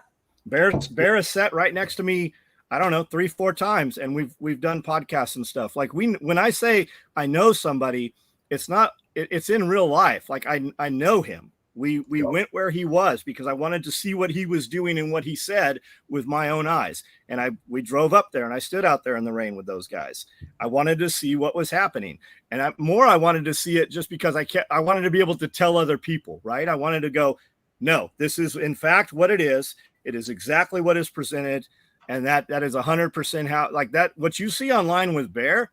Bear is sat right next to me, I don't know, 3-4 times, and we've done podcasts and stuff. Like when I say I know somebody, it's in real life. Like I know him. We went where he was because I wanted to see what he was doing and what he said with my own eyes. And we drove up there and I stood out there in the rain with those guys. I wanted to see what was happening. And I wanted to see it just because I wanted to be able to tell other people, right? I wanted to go, no, this is in fact what it is. It is exactly what is presented. And that is 100% how, like that, what you see online with Bear,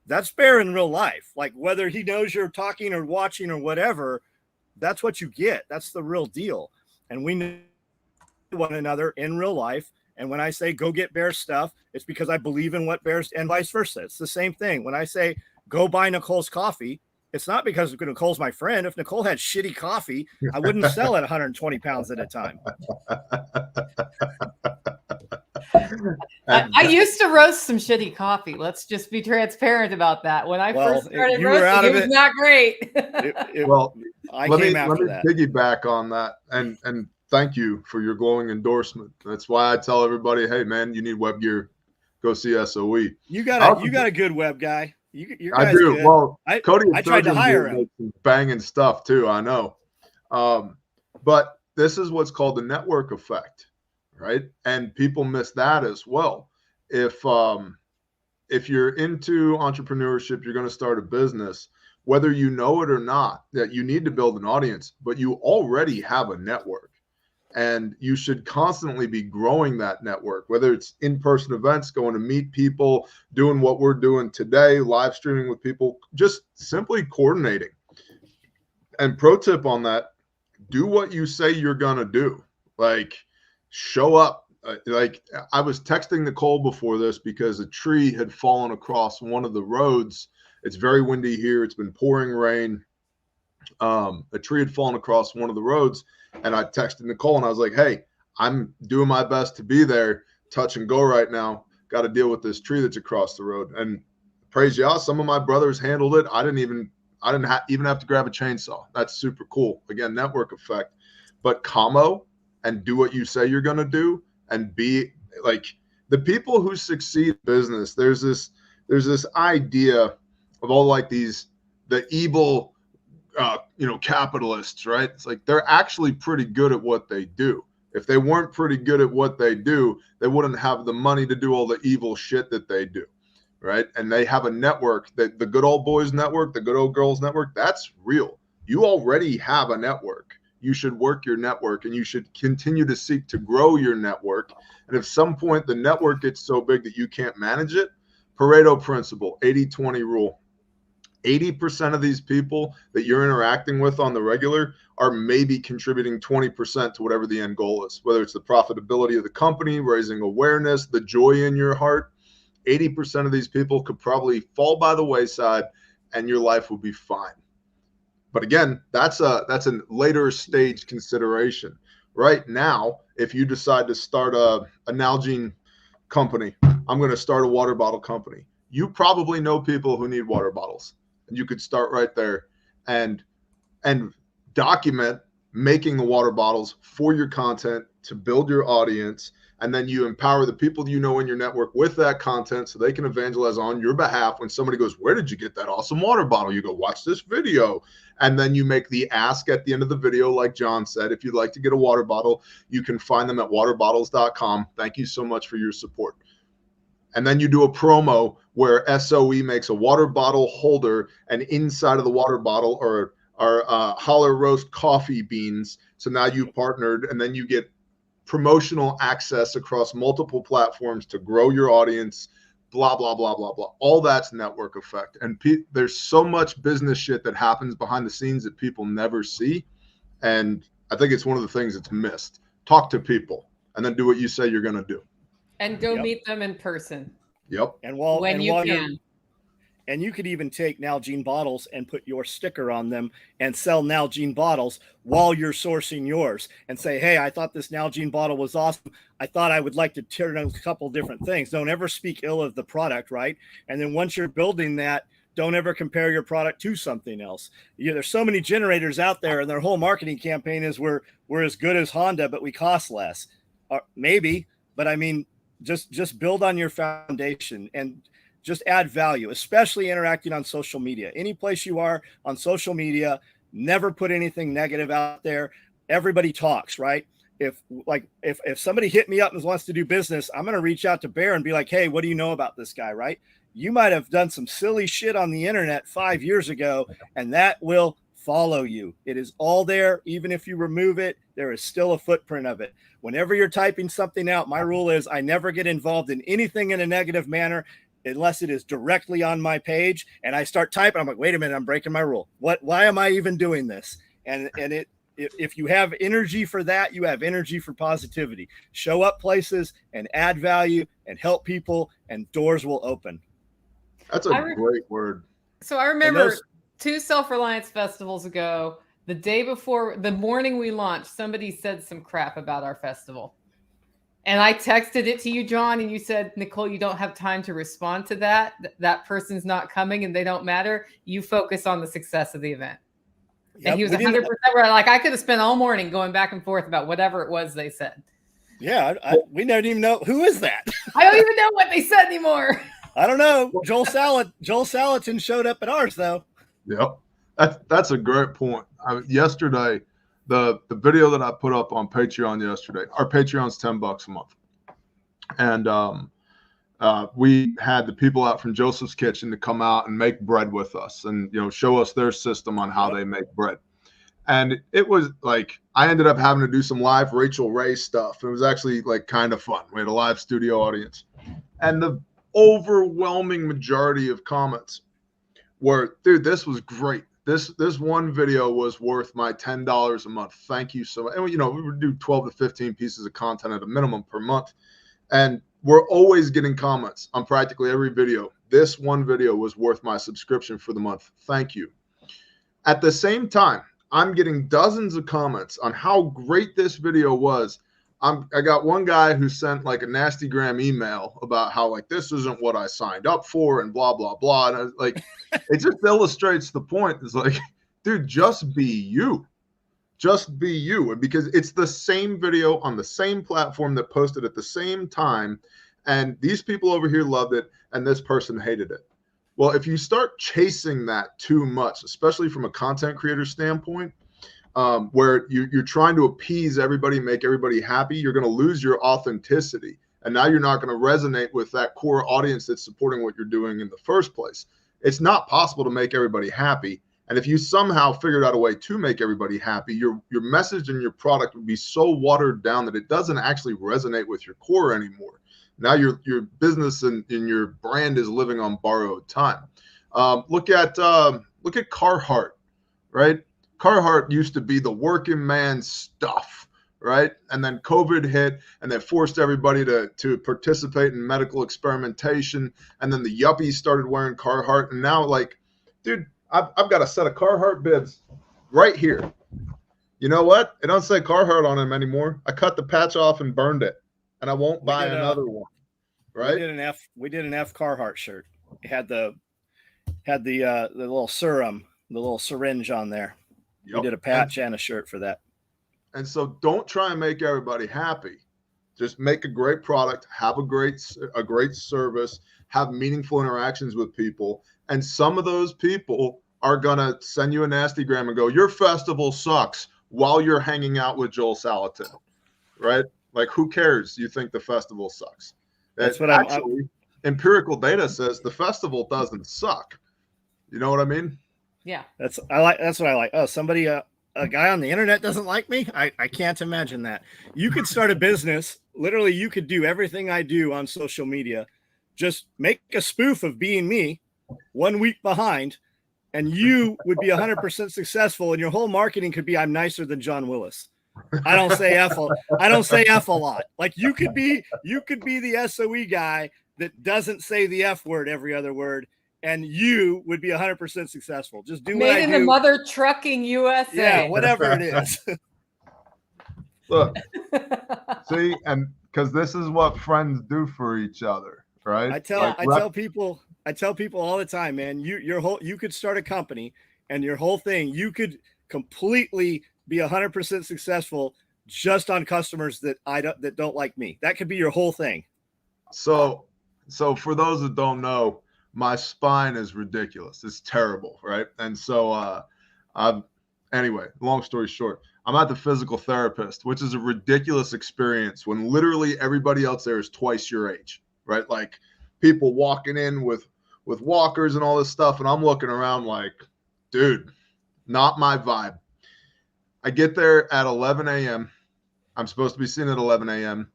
that's Bear in real life. Like whether he knows you're talking or watching or whatever, that's what you get. That's the real deal. And we know one another in real life. And when I say go get Bear stuff, it's because I believe in what Bear's, and vice versa. It's the same thing. When I say go buy Nicole's coffee, it's not because Nicole's my friend. If Nicole had shitty coffee, I wouldn't sell it 120 pounds at a time. I used to roast some shitty coffee. Let's just be transparent about that. When I first started roasting, it was not great. Let me piggyback on that and thank you for your glowing endorsement. That's why I tell everybody, hey man, you need web gear, go see SOE. You got a good web guy. I do. Good. Well, Cody, I tried to hire him. Banging stuff too. I know, but this is what's called the network effect. Right. And people miss that as well. If you're into entrepreneurship, you're going to start a business, whether you know it or not, that you need to build an audience, but you already have a network and you should constantly be growing that network, whether it's in-person events, going to meet people, doing what we're doing today, live streaming with people, just simply coordinating. And pro tip on that, do what you say you're going to do. Like, show up. Like I was texting Nicole before this because a tree had fallen across one of the roads. It's very windy here. It's been pouring rain. A tree had fallen across one of the roads and I texted Nicole and I was like, hey, I'm doing my best to be there. Touch and go right now. Got to deal with this tree that's across the road. And praise y'all, some of my brothers handled it. I didn't even have to grab a chainsaw. That's super cool. Again, network effect. But and do what you say you're going to do and be like, The people who succeed in business, there's this idea of all like the evil capitalists, right? It's like they're actually pretty good at what they do. If they weren't pretty good at what they do, they wouldn't have the money to do all the evil shit that they do, right? And they have a network, that the good old boys network, the good old girls network, that's real. You already have a network. You should work your network, and you should continue to seek to grow your network. And if some point the network gets so big that you can't manage it, Pareto principle, 80-20 rule. 80% of these people that you're interacting with on the regular are maybe contributing 20% to whatever the end goal is, whether it's the profitability of the company, raising awareness, the joy in your heart. 80% of these people could probably fall by the wayside and your life will be fine. But again, that's a later stage consideration. Right now, if you decide to start a Nalgene company, I'm going to start a water bottle company. You probably know people who need water bottles. And you could start right there and document making the water bottles for your content to build your audience. And then you empower the people you know in your network with that content so they can evangelize on your behalf. When somebody goes, where did you get that awesome water bottle? You go, watch this video. And then you make the ask at the end of the video, like John said. If you'd like to get a water bottle, you can find them at waterbottles.com. Thank you so much for your support. And then you do a promo where SOE makes a water bottle holder, and inside of the water bottle are holler roast coffee beans. So now you've partnered, and then you get promotional access across multiple platforms to grow your audience, blah, blah, blah, blah, blah. All that's network effect. And there's so much business shit that happens behind the scenes that people never see. And I think it's one of the things that's missed. Talk to people and then do what you say you're going to do. And go meet them in person. Yep. And when you can. And you could even take Nalgene bottles and put your sticker on them and sell Nalgene bottles while you're sourcing yours and say, hey, I thought this Nalgene bottle was awesome. I thought I would like to turn on a couple different things. Don't ever speak ill of the product, right? And then once you're building that, don't ever compare your product to something else. There's so many generators out there, and their whole marketing campaign is we're as good as Honda, but we cost less. Maybe, but I mean, just build on your foundation and just add value, especially interacting on social media. Any place you are on social media, never put anything negative out there. Everybody talks, right? If somebody hit me up and wants to do business, I'm going to reach out to Bear and be like, hey, what do you know about this guy, right? You might have done some silly shit on the internet 5 years ago, and that will follow you. It is all there. Even if you remove it, there is still a footprint of it. Whenever you're typing something out, my rule is I never get involved in anything in a negative manner unless it is directly on my page. And I start typing, I'm like, wait a minute, I'm breaking my rule. Why am I even doing this? And if you have energy for that, you have energy for positivity. Show up places and add value and help people, and doors will open. That's a great word. So I remember 2 self-reliance festivals ago, the day before, the morning we launched, somebody said some crap about our festival. And I texted it to you, John, and you said, Nicole, you don't have time to respond to that. That person's not coming and they don't matter. You focus on the success of the event. Yep, and he was 100% right. Like, I could have spent all morning going back and forth about whatever it was they said. Yeah, we don't even know. Who is that? I don't even know what they said anymore. I don't know. Joel Salatin showed up at ours, though. Yep. That's a great point. Yesterday, the video that I put up on Patreon yesterday, our Patreon's $10 a month. And we had the people out from Joseph's Kitchen to come out and make bread with us and, show us their system on how they make bread. And it was like, I ended up having to do some live Rachel Ray stuff. It was actually like kind of fun. We had a live studio audience. And the overwhelming majority of comments were, dude, this was great. This one video was worth my $10 a month. Thank you so much. And we would do 12 to 15 pieces of content at a minimum per month. And we're always getting comments on practically every video. This one video was worth my subscription for the month. Thank you. At the same time, I'm getting dozens of comments on how great this video was. I got one guy who sent like a nasty gram email about how like this isn't what I signed up for and blah, blah, blah. And I was like, it just illustrates the point. It's like, dude, just be you. Just be you. Because it's the same video on the same platform that posted at the same time. And these people over here loved it, and this person hated it. Well, if you start chasing that too much, especially from a content creator standpoint, where you're trying to appease everybody, make everybody happy, you're going to lose your authenticity. And now you're not going to resonate with that core audience that's supporting what you're doing in the first place. It's not possible to make everybody happy. And if you somehow figured out a way to make everybody happy, your message and your product would be so watered down that it doesn't actually resonate with your core anymore. Now your business and your brand is living on borrowed time. Look at Carhartt, right? Carhartt used to be the working man stuff, right? And then COVID hit, and they forced everybody to participate in medical experimentation. And then the yuppies started wearing Carhartt, and now, like, dude, I've got a set of Carhartt bibs right here. You know what? It don't say Carhartt on them anymore. I cut the patch off and burned it, and I won't buy another one. Right? We did an F Carhartt shirt. It had the little serum, the little syringe on there. Yep. We did a patch and a shirt for that. And so don't try and make everybody happy. Just make a great product, have a great service, have meaningful interactions with people. And some of those people are going to send you a nasty gram and go, your festival sucks, while you're hanging out with Joel Salatin, right? Like, who cares? You think the festival sucks. That's what actually, empirical data says the festival doesn't suck. You know what I mean? Yeah. That's what I like. Oh, somebody, a guy on the internet doesn't like me. I can't imagine that. You could start a business. Literally, you could do everything I do on social media. Just make a spoof of being me 1 week behind, and you would be 100% successful. And your whole marketing could be, I'm nicer than John Willis. I don't say F a lot. Like, you could be the SOE guy that doesn't say the F word every other word, and you would be 100% successful. Just do what I do. Made in the mother trucking USA. Yeah, whatever it is. Look, see, and because this is what friends do for each other, right? I tell people all the time, man. You could start a company, and your whole thing, you could completely be 100% successful just on customers that don't like me. That could be your whole thing. So for those that don't know, my spine is ridiculous. It's terrible, right? And so anyway, long story short, I'm at the physical therapist, which is a ridiculous experience when literally everybody else there is twice your age, right? Like, people walking in with walkers and all this stuff, and I'm looking around like, dude, not my vibe. I get there at 11 a.m. I'm supposed to be seen at 11 a.m.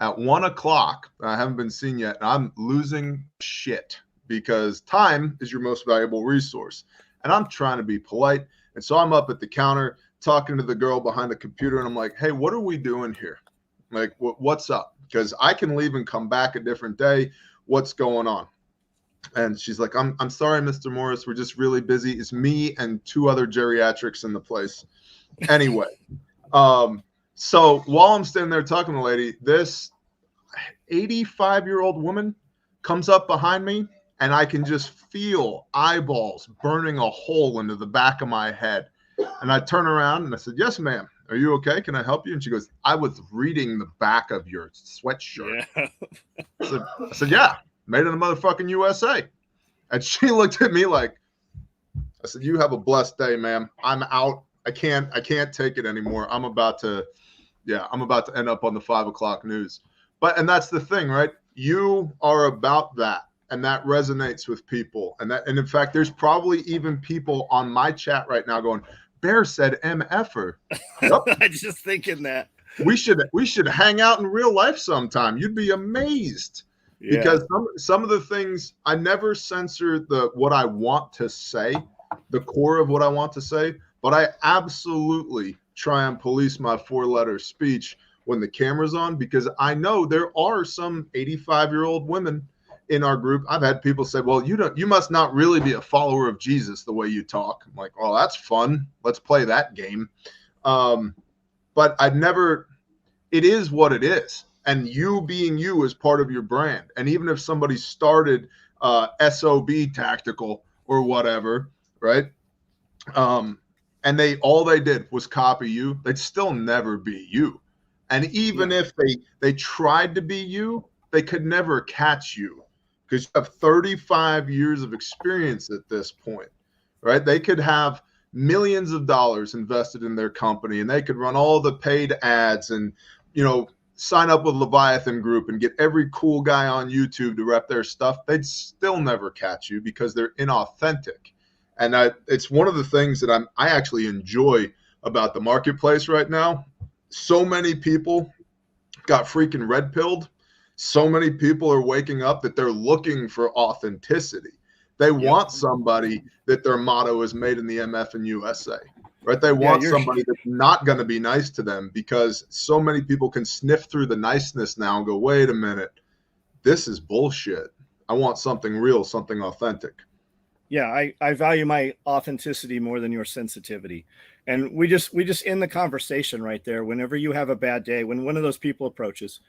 At 1 o'clock, I haven't been seen yet, and I'm losing shit because time is your most valuable resource. And I'm trying to be polite. And so I'm up at the counter talking to the girl behind the computer, and I'm like, hey, what are we doing here? Like, what's up? Because I can leave and come back a different day. What's going on? And she's like, I'm sorry, Mr. Morris. We're just really busy. It's me and 2 other geriatrics in the place. Anyway, so while I'm standing there talking to the lady, this 85-year-old woman comes up behind me, and I can just feel eyeballs burning a hole into the back of my head. And I turn around and I said, yes, ma'am. Are you okay? Can I help you? And she goes, I was reading the back of your sweatshirt. Yeah. I said, yeah, made in the motherfucking USA. And she looked at me like, I said, you have a blessed day, ma'am. I'm out. I can't take it anymore. I'm about to end up on the 5 o'clock news. And that's the thing, right? You are about that, and that resonates with people. And in fact, there's probably even people on my chat right now going, Bear said MFer. Yep. I'm just thinking that. We should hang out in real life sometime. You'd be amazed. Yeah. Because some of the things, I never censor what I want to say, the core of what I want to say, but I absolutely try and police my 4-letter speech when the camera's on, because I know there are some 85-year-old women in our group. I've had people say, well, you must not really be a follower of Jesus the way you talk. I'm like, well, that's fun. Let's play that game. But it is what it is. And you being you is part of your brand. And even if somebody started SOB Tactical or whatever, right? And all they did was copy you, they'd still never be you. And even if they tried to be you, they could never catch you because you have 35 years of experience at this point, right? They could have millions of dollars invested in their company and they could run all the paid ads and, you know, sign up with Leviathan Group and get every cool guy on YouTube to rep their stuff. They'd still never catch you because they're inauthentic. And it's one of the things that I actually enjoy about the marketplace right now. So many people got freaking red pilled. So many people are waking up that they're looking for authenticity. They want somebody that their motto is made in the MF and USA, right? They want somebody that's not going to be nice to them because so many people can sniff through the niceness now and go, wait a minute, this is bullshit. I want something real, something authentic. Yeah, I value my authenticity more than your sensitivity. And we just end the conversation right there. Whenever you have a bad day, when one of those people approaches,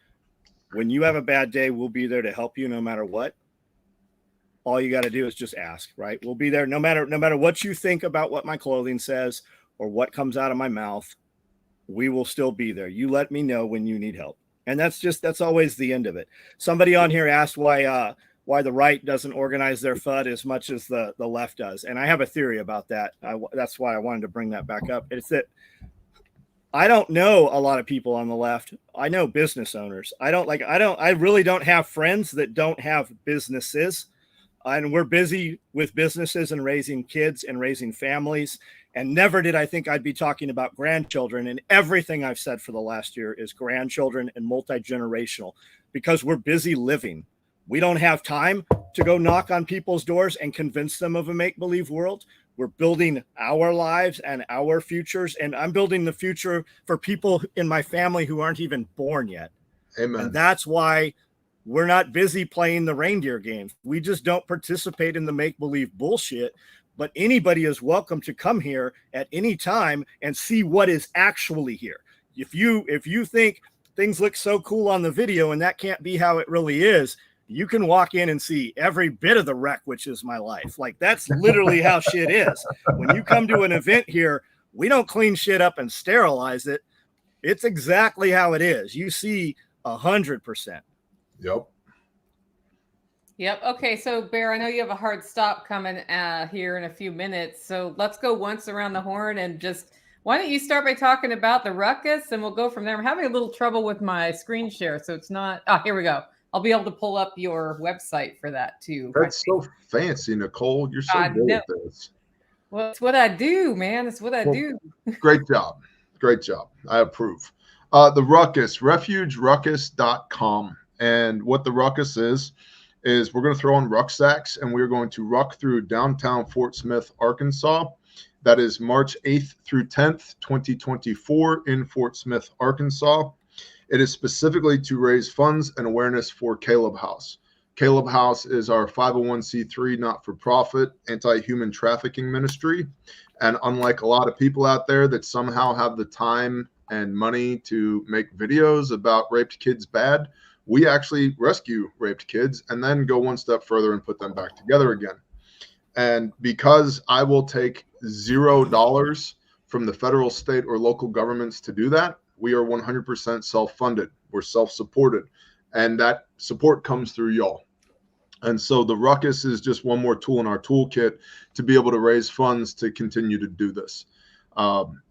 when you have a bad day, we'll be there to help you no matter what. All you got to do is just ask, right? We'll be there no matter what you think about what my clothing says or what comes out of my mouth. We will still be there. You let me know when you need help. And that's always the end of it. Somebody on here asked why the right doesn't organize their FUD as much as the left does. And I have a theory about that. That's why I wanted to bring that back up. It's that I don't know a lot of people on the left. I know business owners. I really don't have friends that don't have businesses. And we're busy with businesses and raising kids and raising families. And never did I think I'd be talking about grandchildren. And everything I've said for the last year is grandchildren and multi-generational because we're busy living. We don't have time to go knock on people's doors and convince them of a make-believe world. We're building our lives and our futures. And I'm building the future for people in my family who aren't even born yet. Amen. And that's why we're not busy playing the reindeer games. We just don't participate in the make-believe bullshit. But anybody is welcome to come here at any time and see what is actually here. If you think things look so cool on the video and that can't be how it really is, you can walk in and see every bit of the wreck, which is my life. Like that's literally how shit is. When you come to an event here, we don't clean shit up and sterilize it. It's exactly how it is. You see 100%. Yep. Okay. So Bear, I know you have a hard stop coming here in a few minutes. So let's go once around the horn and just, why don't you start by talking about the ruckus and we'll go from there. I'm having a little trouble with my screen share. So it's not, here we go. I'll be able to pull up your website for that too. That's so fancy, Nicole. You're so good at this. Well, it's what I do, man. It's what I do. Great job. Great job. I approve. The Ruckus, refugeruckus.com. And what the Ruckus is we're going to throw on rucksacks and we're going to ruck through downtown Fort Smith, Arkansas. That is March 8th through 10th, 2024 in Fort Smith, Arkansas. It is specifically to raise funds and awareness for Caleb House. Caleb House is our 501c3 not-for-profit anti-human trafficking ministry. And unlike a lot of people out there that somehow have the time and money to make videos about raped kids bad, we actually rescue raped kids and then go one step further and put them back together again. And because I will take $0 from the federal, state, or local governments to do that, we are 100% self-funded. We're self-supported. And that support comes through y'all. And so the Ruckus is just one more tool in our toolkit to be able to raise funds to continue to do this.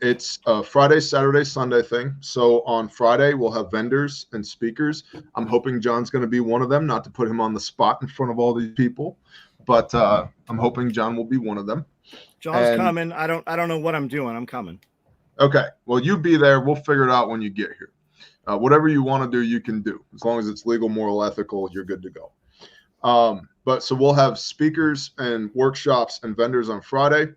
It's a Friday, Saturday, Sunday thing. So on Friday, we'll have vendors and speakers. I'm hoping John's going to be one of them, not to put him on the spot in front of all these people, but I'm hoping John will be one of them. John's coming. I don't know what I'm doing. I'm coming. Okay. Well, you be there. We'll figure it out when you get here. Whatever you want to do, you can do. As long as it's legal, moral, ethical, you're good to go. But so we'll have speakers and workshops and vendors on Friday.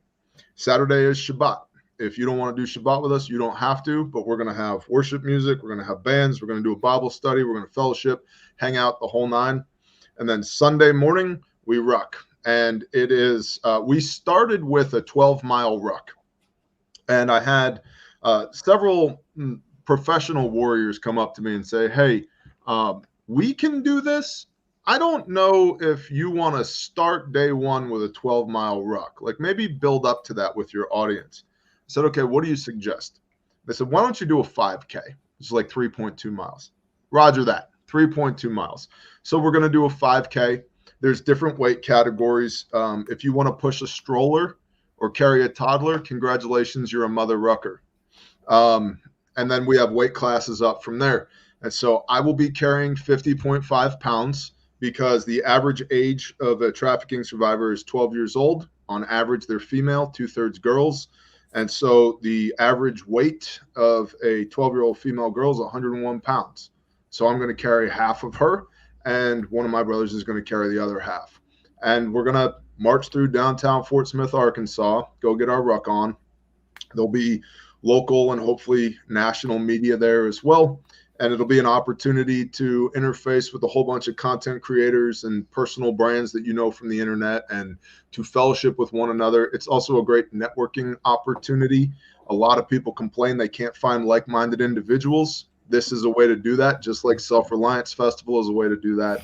Saturday is Shabbat. If you don't want to do Shabbat with us, you don't have to, but we're going to have worship music. We're going to have bands. We're going to do a Bible study. We're going to fellowship, hang out, the whole nine. And then Sunday morning, we ruck. And it is, we started with a 12-mile ruck. And I had several professional warriors come up to me and say, hey, we can do this. I don't know if you want to start day one with a 12-mile ruck. Like maybe build up to that with your audience. I said, okay, what do you suggest? They said, why don't you do a 5K? It's like 3.2 miles. Roger that. 3.2 miles. So we're going to do a 5K. There's different weight categories. If you want to push a stroller or carry a toddler, congratulations, you're a mother rucker. And then we have weight classes up from there. And so I will be carrying 50.5 pounds because the average age of a trafficking survivor is 12 years old. On average, they're female, 2/3 girls. And so the average weight of a 12-year-old female girl is 101 pounds. So I'm going to carry half of her, and one of my brothers is going to carry the other half. And we're going to march through downtown Fort Smith, Arkansas, go get our ruck on. There'll be local and hopefully national media there as well. And it'll be an opportunity to interface with a whole bunch of content creators and personal brands that you know from the internet and to fellowship with one another. It's also a great networking opportunity. A lot of people complain they can't find like-minded individuals. This is a way to do that, just like Self-Reliance Festival is a way to do that.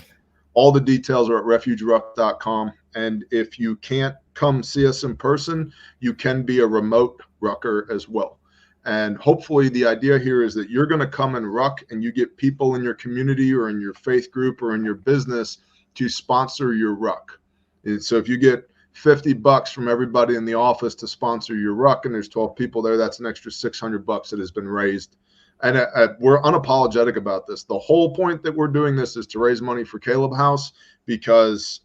All the details are at refugeruck.com. And if you can't come see us in person, you can be a remote rucker as well. And hopefully the idea here is that you're going to come and ruck and you get people in your community or in your faith group or in your business to sponsor your ruck. And so if you get $50 from everybody in the office to sponsor your ruck and there's 12 people there, that's an extra $600 that has been raised. And we're unapologetic about this. The whole point that we're doing this is to raise money for Caleb House because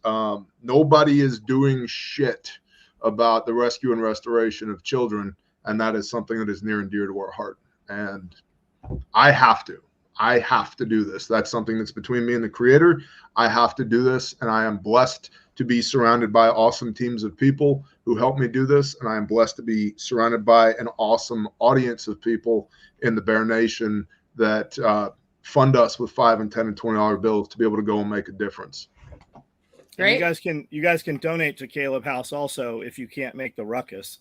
nobody is doing shit about the rescue and restoration of children. And that is something that is near and dear to our heart. And I have to do this. That's something that's between me and the creator. I have to do this. And I am blessed to be surrounded by awesome teams of people who help me do this. And I am blessed to be surrounded by an awesome audience of people in the Bear Nation that fund us with $5 and $10 and $20 bills to be able to go and make a difference. Great. You guys can donate to Caleb House also if you can't make the ruckus.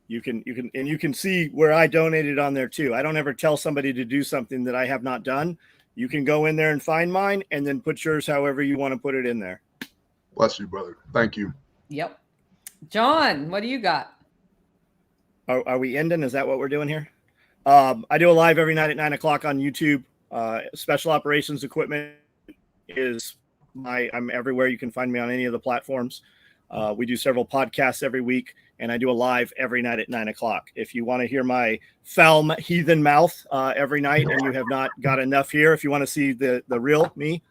You can see where I donated on there too. I don't ever tell somebody to do something that I have not done. You can go in there and find mine and then put yours however you want to put it in there. Bless you, brother. Thank you. Yep. John, what do you got? Are we ending? Is that what we're doing here? I do a live every night at 9:00 on YouTube. Special Operations Equipment is I'm everywhere. You can find me on any of the platforms. We do several podcasts every week, and I do a live every night at 9:00. If you want to hear my foul heathen mouth every night and you have not got enough here, if you want to see the real me,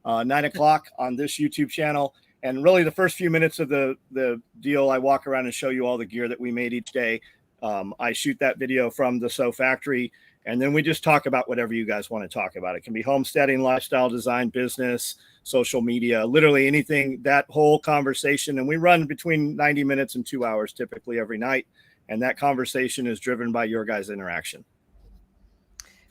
9:00 on this YouTube channel. And really the first few minutes of the deal, I walk around and show you all the gear that we made each day. I shoot that video from the Sew Factory, and then we just talk about whatever you guys want to talk about. It can be homesteading, lifestyle design, business, social media, literally anything, that whole conversation. And we run between 90 minutes and 2 hours typically every night. And that conversation is driven by your guys' interaction.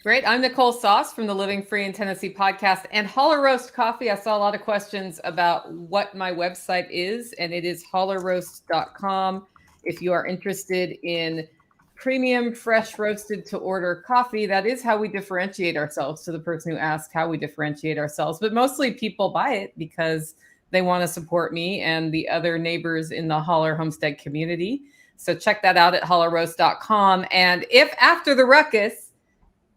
Great. I'm Nicole Sauce from the Living Free in Tennessee podcast and Holler Roast Coffee. I saw a lot of questions about what my website is, and it is hollerroast.com. If you are interested in premium, fresh roasted to order coffee, that is how we differentiate ourselves, to the person who asked how we differentiate ourselves. But mostly people buy it because they want to support me and the other neighbors in the Holler Homestead community. So check that out at hollerroast.com. And if after the ruckus,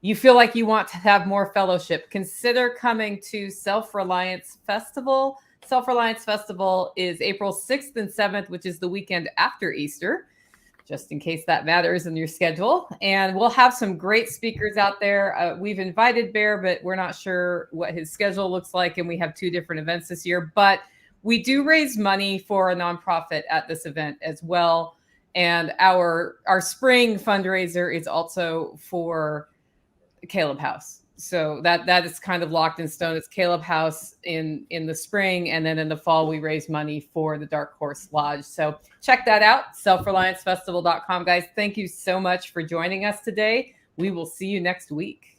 you feel like you want to have more fellowship, consider coming to Self-Reliance Festival. Self-Reliance Festival is April 6th and 7th, which is the weekend after Easter, just in case that matters in your schedule. And we'll have some great speakers out there. We've invited Bear, but we're not sure what his schedule looks like. And we have 2 different events this year. But we do raise money for a nonprofit at this event as well. And our spring fundraiser is also for Caleb House. So that is kind of locked in stone. It's Caleb House in the spring, and then in the fall we raise money for the Dark Horse Lodge. So check that out, selfreliancefestival.com. Guys, thank you so much for joining us today. We will see you next week.